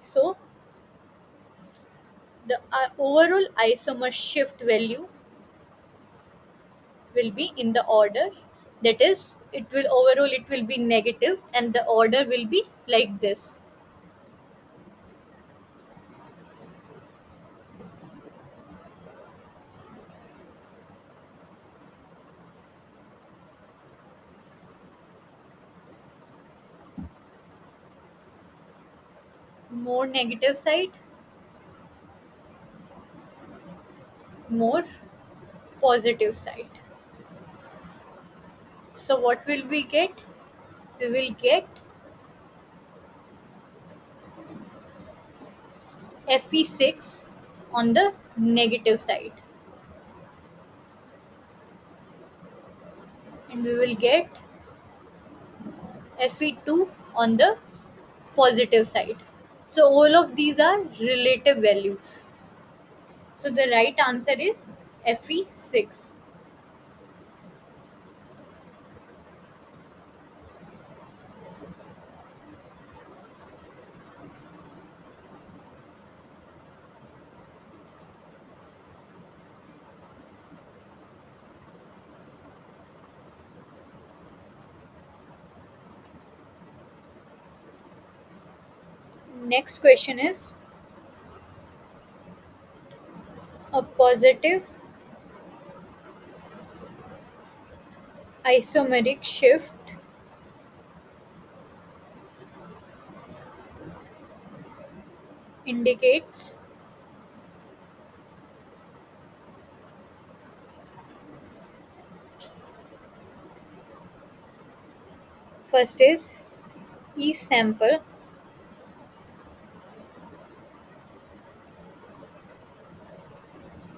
So the overall isomer shift value will be in the order, that is, it will be negative, and the order will be like this. More negative side, more positive side. So what will we get? We will get Fe6 on the negative side, and we will get Fe2 on the positive side. So all of these are relative values. So the right answer is Fe6. Next question is, a positive isomeric shift indicates first is E sample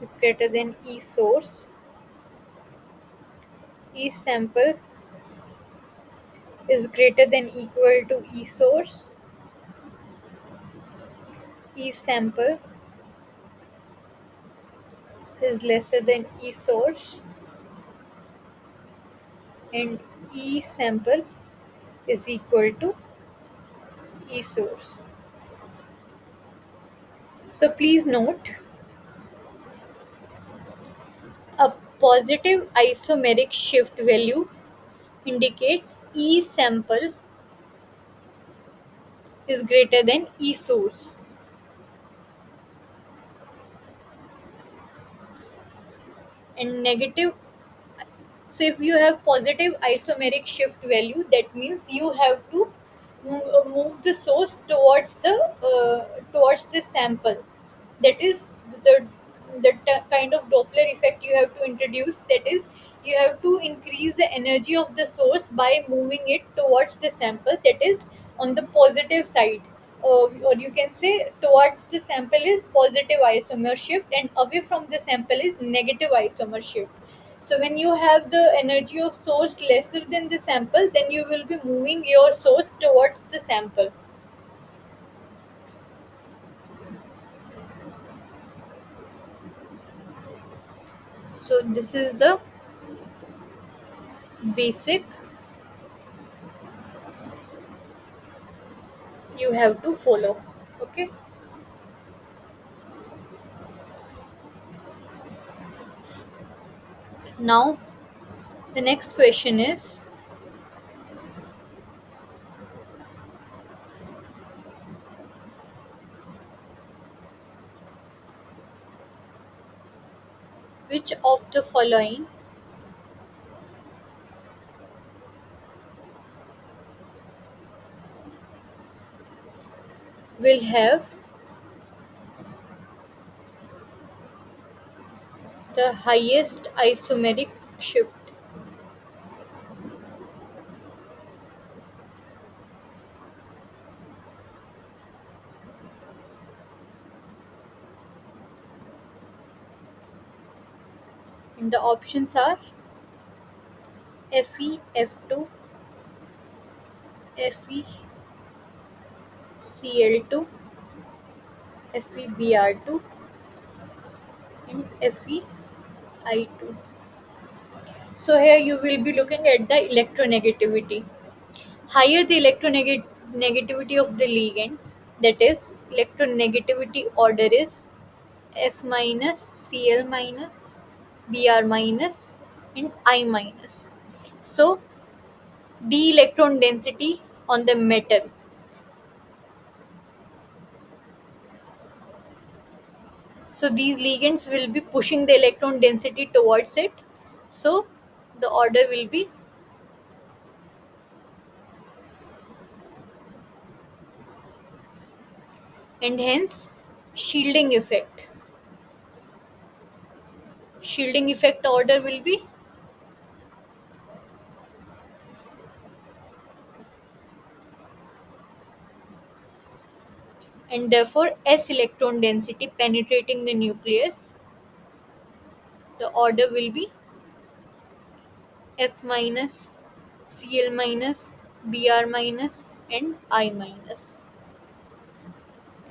is greater than E source. E sample is greater than equal to E source. E sample is lesser than E source, and E sample is equal to E source. So please note, a positive isomeric shift value indicates E sample is greater than E source, and negative. So if you have positive isomeric shift value, that means you have to move the source towards the sample. That is the kind of Doppler effect you have to introduce. That is, you have to increase the energy of the source by moving it towards the sample, that is on the positive side, or you can say towards the sample is positive isomer shift and away from the sample is negative isomer shift. So when you have the energy of source lesser than the sample, then you will be moving your source towards the sample. So this is the basic you have to follow. Okay. Now the next question is, which of the following will have the highest isomeric shift? And the options are Fe, F2, Fe, Cl2, FeBr2, and FeI2. So here you will be looking at the electronegativity. Higher the electronegativity of the ligand, that is electronegativity order is F minus, Cl minus, Br minus, and I minus. So d electron density on the metal. So these ligands will be pushing the electron density towards it. So the order will be, and hence shielding effect. Shielding effect order will be, and therefore S electron density penetrating the nucleus, the order will be F minus, Cl minus, Br minus, and I minus.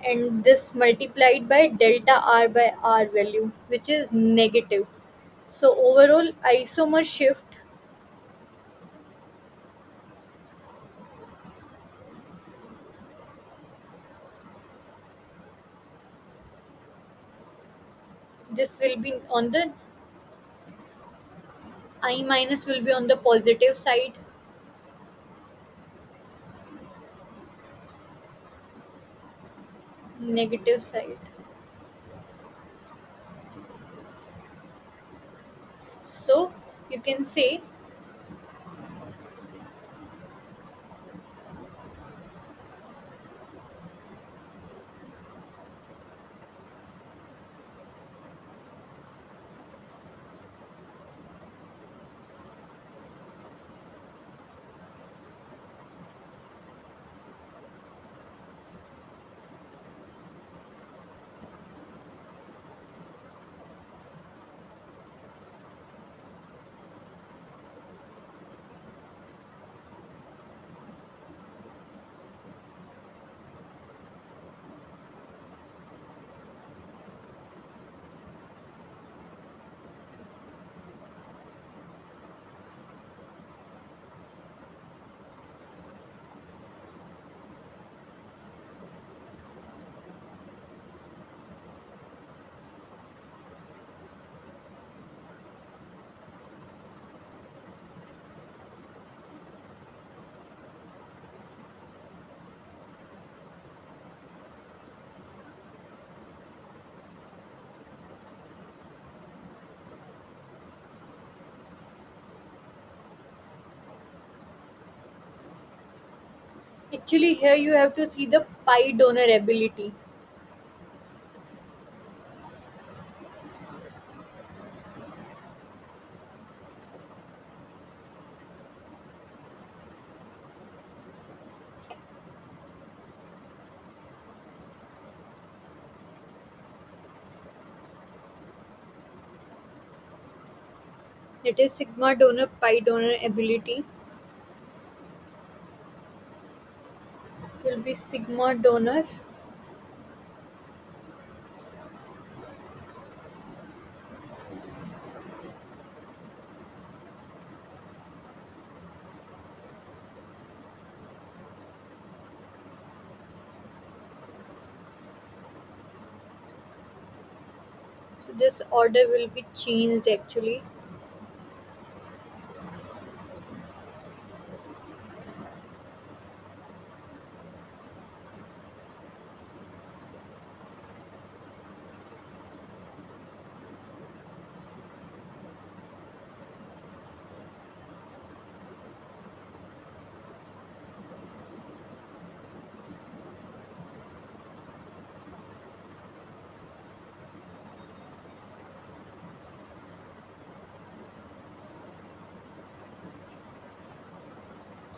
And this multiplied by delta R by R value, which is negative. So overall isomer shift, this will be on the I minus will be on the positive side, negative side. So you can say, actually here you have to see the pi donor ability. That is sigma donor pi donor ability will be sigma donor. So this order will be changed actually.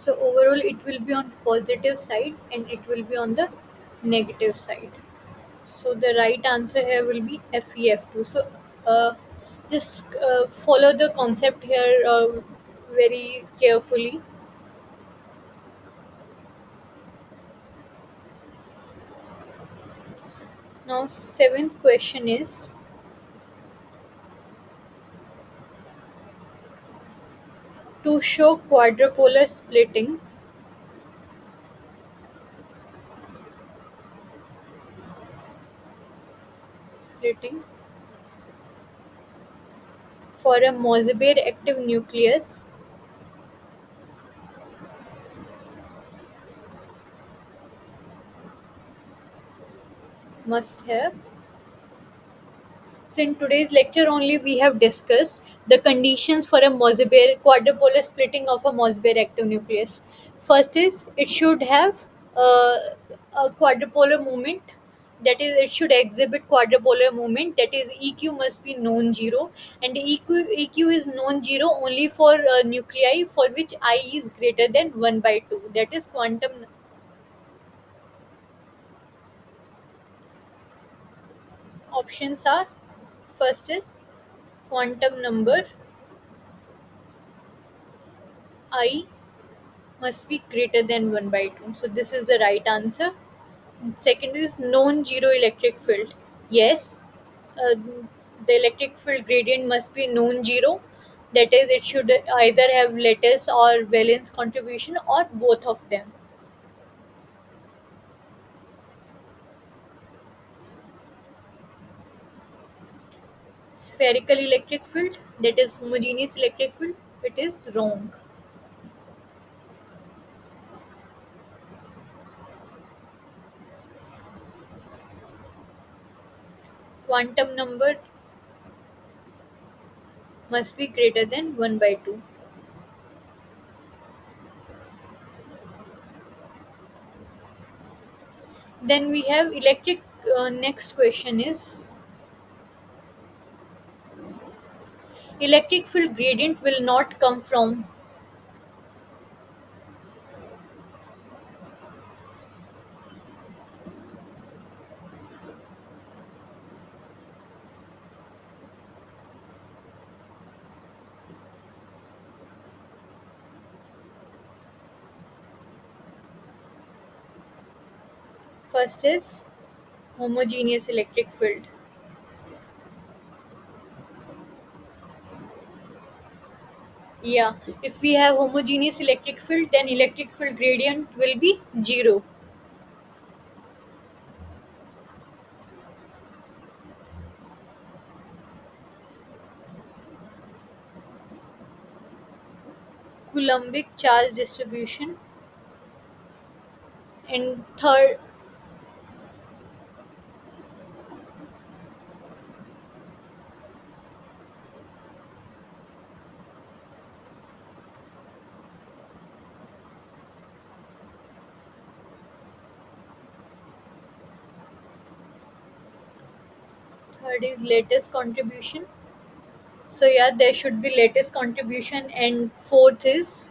So overall it will be on positive side and it will be on the negative side. So the right answer here will be FEF2. So just follow the concept here very carefully. Now seventh question is to show quadrupolar splitting for a Mossbauer active nucleus must have. So in today's lecture only we have discussed the conditions for a Mossbauer quadrupolar splitting of a Mossbauer active nucleus. First is it should have uh, a quadrupolar movement, that is it should exhibit quadrupolar movement, that is EQ must be non-zero, and EQ is non-zero only for nuclei for which I is greater than 1 by 2, that is quantum. Options are, first is quantum number I must be greater than 1 by 2. So this is the right answer. Second is non-zero electric field. Yes, uh, the electric field gradient must be non-zero. That is, it should either have lattice or valence contribution or both of them. Spherical electric field, that is homogeneous electric field, it is wrong. Quantum number must be greater than 1 by 2. Then we have electric. Next question is electric field gradient will not come from. First is homogeneous electric field. Yeah, if we have homogeneous electric field, then electric field gradient will be zero. Coulombic charge distribution. And third is lattice contribution. So yeah, there should be lattice contribution. And fourth is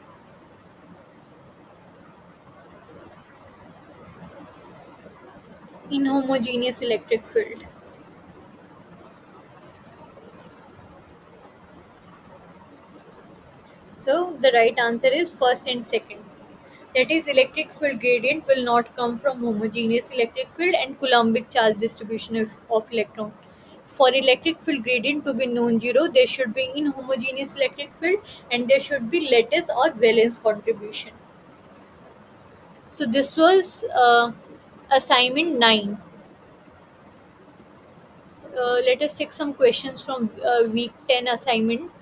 inhomogeneous electric field. So the right answer is first and second. That is, electric field gradient will not come from homogeneous electric field and Coulombic charge distribution of electron. For electric field gradient to be non-zero, there should be inhomogeneous electric field and there should be lattice or valence contribution. So this was assignment 9. Let us take some questions from week 10 assignment.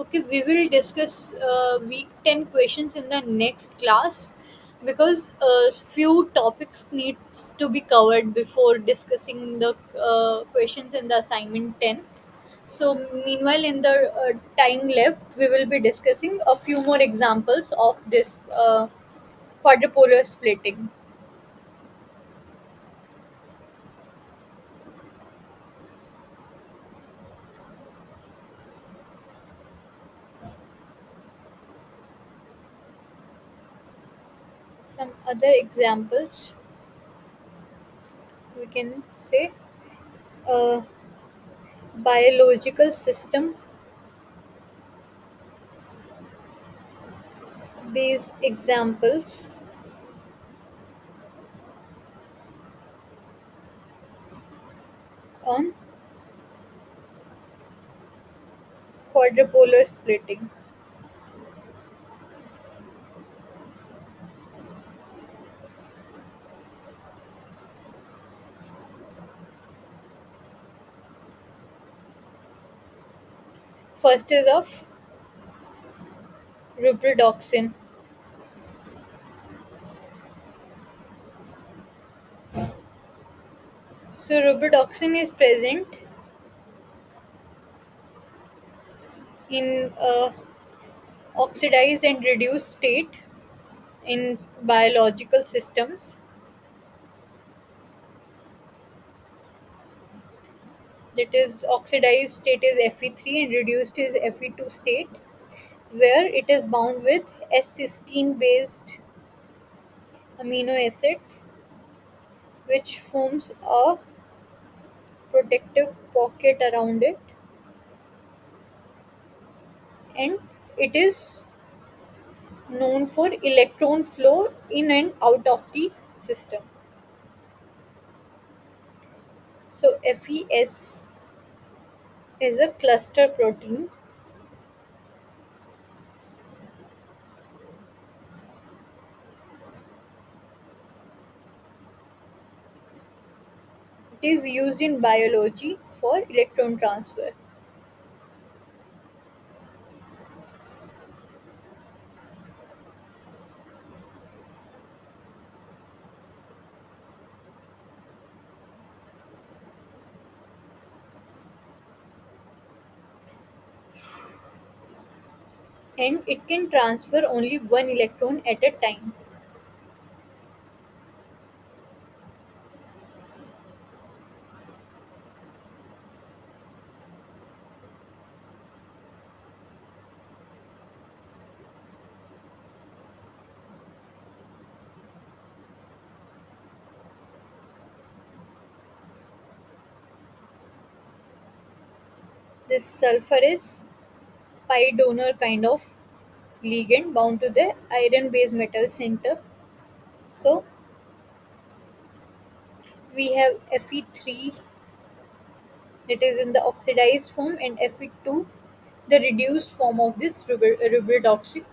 Okay, we will discuss week 10 questions in the next class because few topics needs to be covered before discussing the questions in the assignment 10. So meanwhile, in the time left, we will be discussing a few more examples of this quadrupolar splitting. Some other examples we can say, uh, biological system based examples on quadrupolar splitting. First is of reprodoxin. So reprodoxin is present in oxidized and reduced state in biological systems. That is, oxidized state is Fe3 and reduced is Fe2 state, where it is bound with S-cysteine based amino acids, which forms a protective pocket around it, and it is known for electron flow in and out of the system. So FES is a cluster protein. It is used in biology for electron transfer. And it can transfer only one electron at a time. This sulfur is pi donor kind of ligand bound to the iron base metal center. So we have Fe3 that is in the oxidized form and Fe2 the reduced form of this redoxy,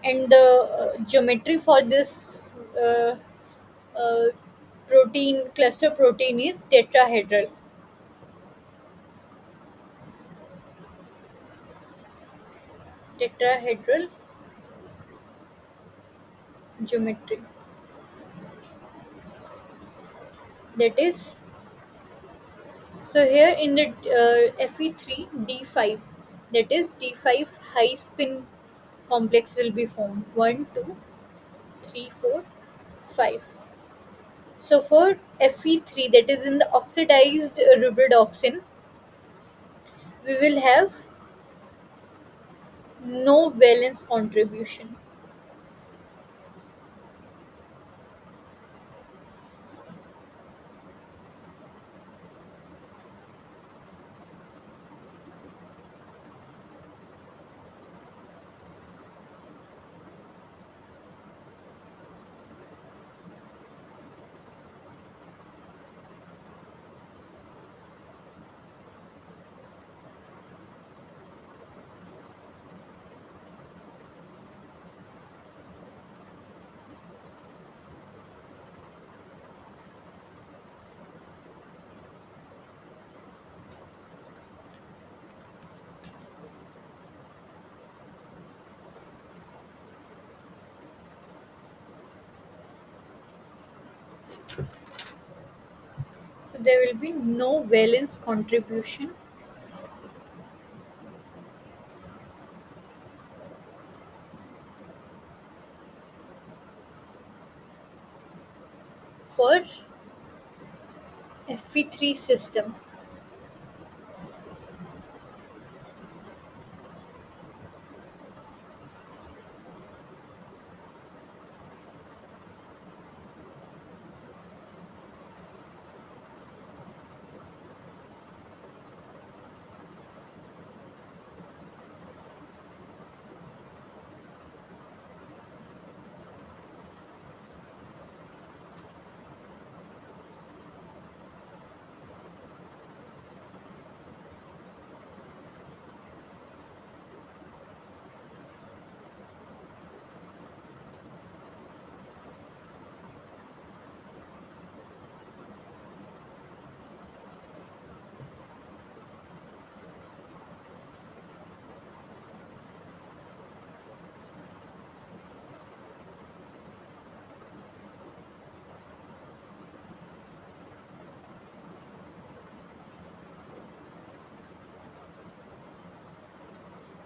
and the geometry for this uh, protein cluster protein is tetrahedral. Tetrahedral geometry, that is, so here in the Fe3 D5, that is D5 high spin complex will be formed. 1, 2, 3, 4, 5. So for Fe3, that is in the oxidized rubidoxine, we will have no valence contribution. So there will be no valence contribution for Fe3 system.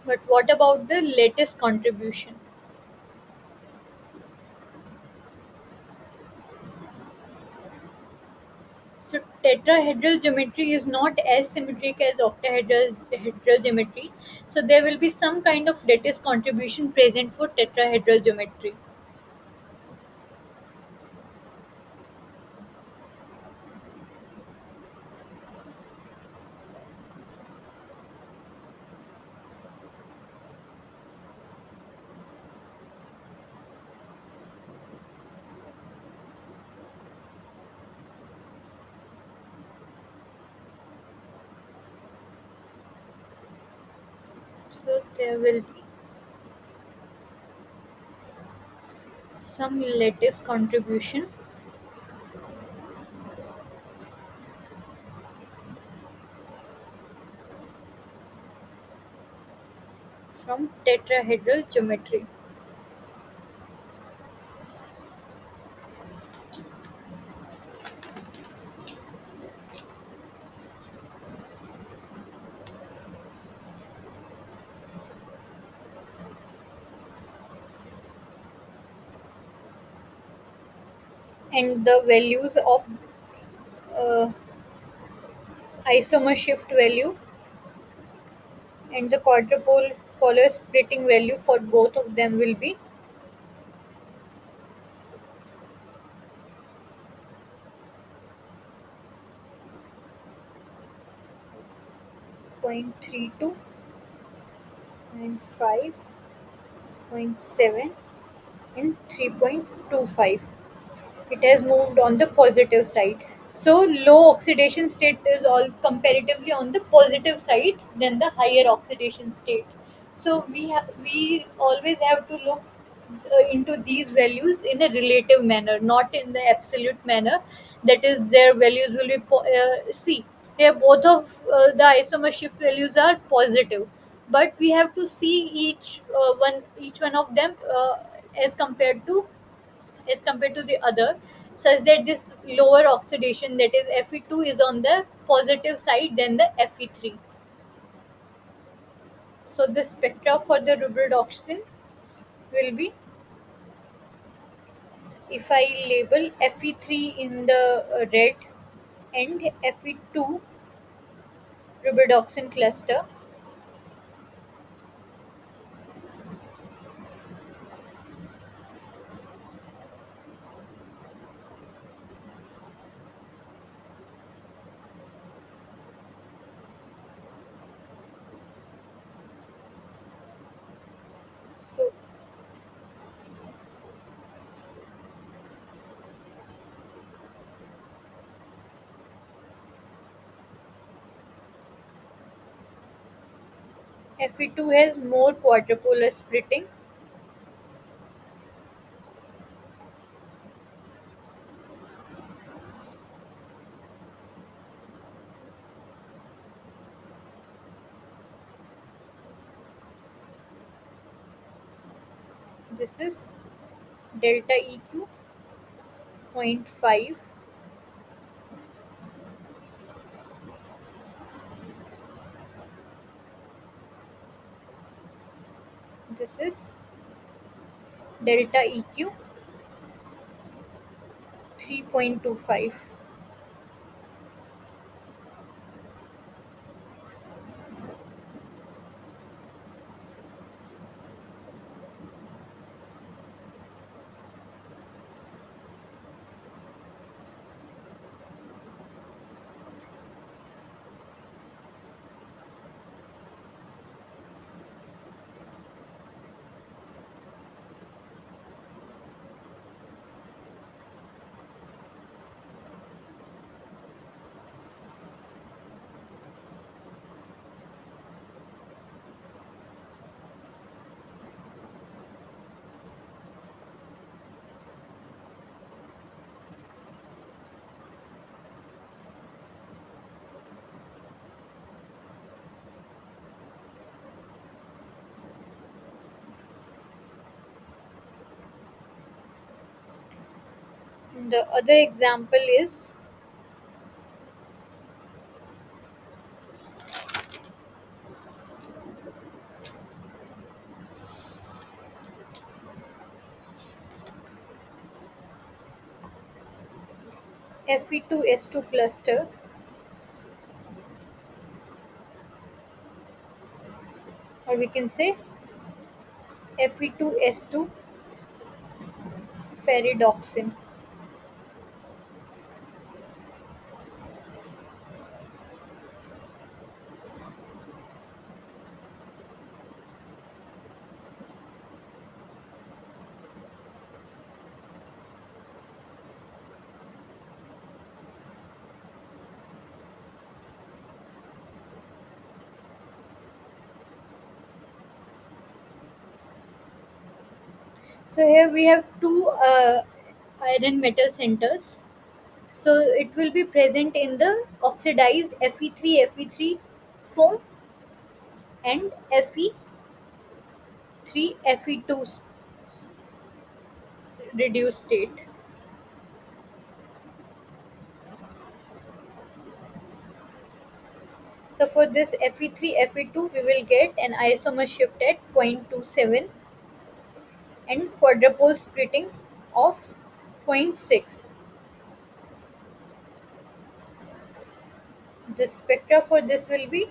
But what about the latest contribution? So tetrahedral geometry is not as symmetric as octahedral geometry. So there will be some kind of lattice contribution present for tetrahedral geometry. So there will be some lattice contribution from tetrahedral geometry. And the values of uh, isomer shift value and the quadrupole polar splitting value for both of them will be 0.32, 0.5, 0.7 and 3.25. It has moved on the positive side. So low oxidation state is all comparatively on the positive side than the higher oxidation state. So we always have to look into these values in a relative manner, not in the absolute manner. That is, their values will be see here both of the isomer shift values are positive, but we have to see each one of them as compared to as compared to the other, such that this lower oxidation, that is Fe2, is on the positive side than the Fe3. So the spectra for the rubidoxin will be, if I label Fe3 in the red and Fe2 rubidoxin cluster. So Fe2 has more quadrupolar splitting. This is delta EQ zero point 0.5. This is delta EQ 3.25. The other example is Fe2S2 cluster, or we can say Fe2S2 ferridoxin. So here we have two iron metal centers. So it will be present in the oxidized Fe3 foam and Fe3 Fe2 reduced state. So for this Fe3 Fe2, we will get an isomer shift at 0.27 and quadrupole splitting of zero point 0.6. The spectra for this will be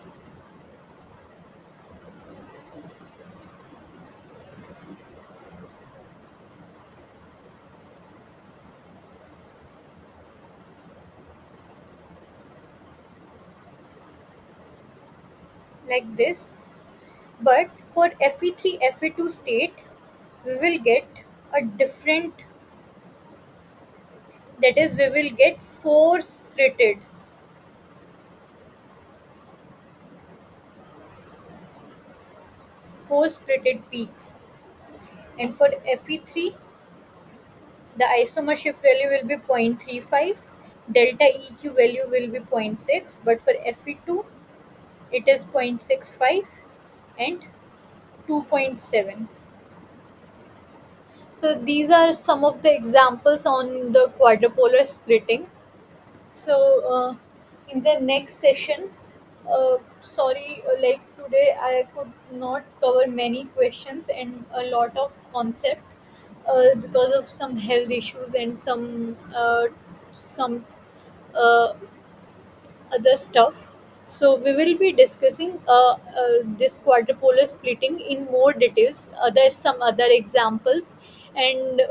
like this. But for Fe3 Fe2 state, we will get a different, that is, we will get four splitted peaks. And for Fe3, the isomer shift value will be 0.35, delta EQ value will be zero point 0.6, but for Fe2, it is 0.65 and 2.7. So these are some of the examples on the quadrupolar splitting. So in the next session, sorry, like today I could not cover many questions and a lot of concept because of some health issues and some uh, other stuff. So we will be discussing this quadrupolar splitting in more details. There's some other examples, and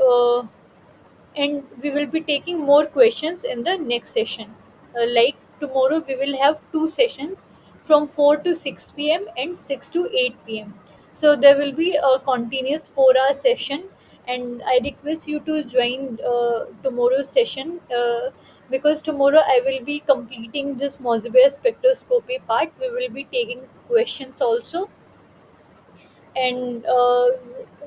we will be taking more questions in the next session. Like tomorrow, we will have two sessions from 4 to 6 p.m. and 6 to 8 p.m. So there will be a continuous 4 hour session, and I request you to join tomorrow's session because tomorrow I will be completing this Mossbauer spectroscopy part. We will be taking questions also, and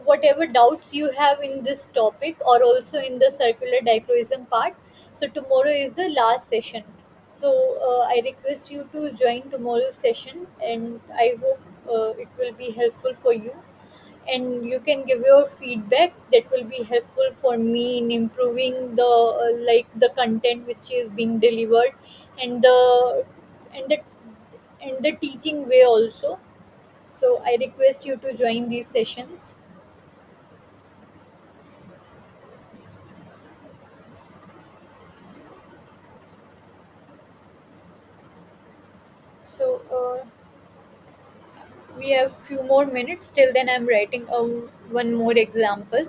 whatever doubts you have in this topic or also in the circular dichroism part. So tomorrow is the last session. So I request you to join tomorrow's session, and I hope it will be helpful for you, and you can give your feedback that will be helpful for me in improving the like the content which is being delivered, and the and the teaching way also. So I request you to join these sessions. So we have few more minutes. Till then, I'm writing one more example.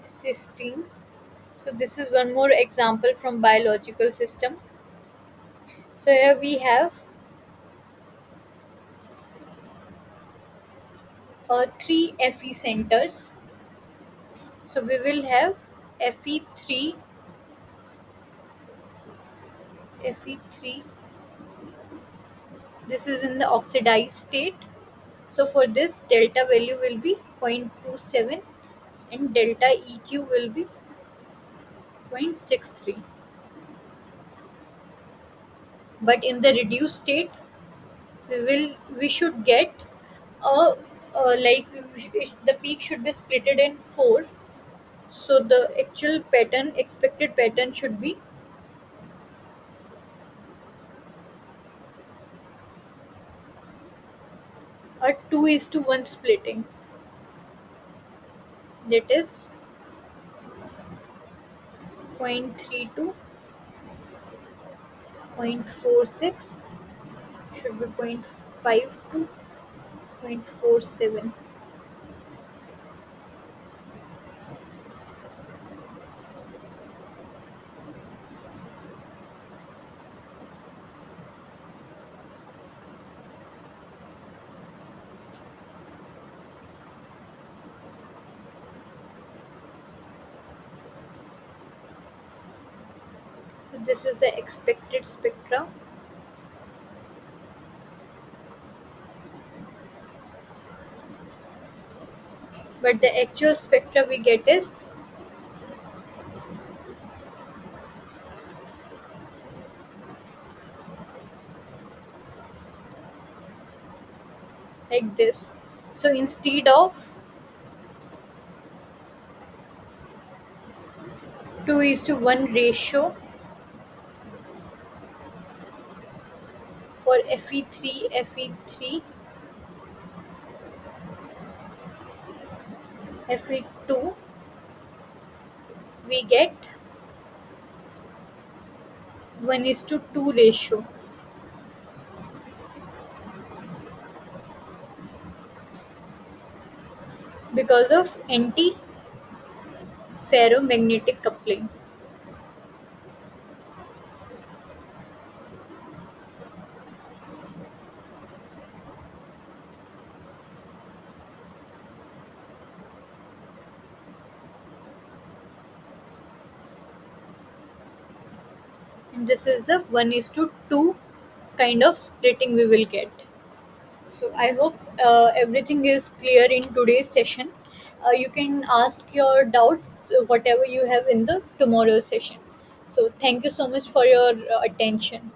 16. So this is one more example from biological system. So here we have three Fe centers. So we will have Fe3, Fe3. This is in the oxidized state. So for this, delta value will be 0.27 and delta EQ will be 0.63. But in the reduced state, we should get a like the peak should be splitted in four. So the actual pattern, expected pattern should be a 2 is to 1 splitting. That is 0.32, 0.46, should be 0.52, 0.47. So this is the expected spectra, but the actual spectra we get is like this. So instead of 2 is to 1 ratio for Fe3, Fe2, we get 1 is to 2 ratio because of anti-ferromagnetic coupling. this is the 1 is to 2 kind of splitting we will get. So I hope everything is clear in today's session. You can ask your doubts, whatever you have in the tomorrow session. So thank you so much for your attention.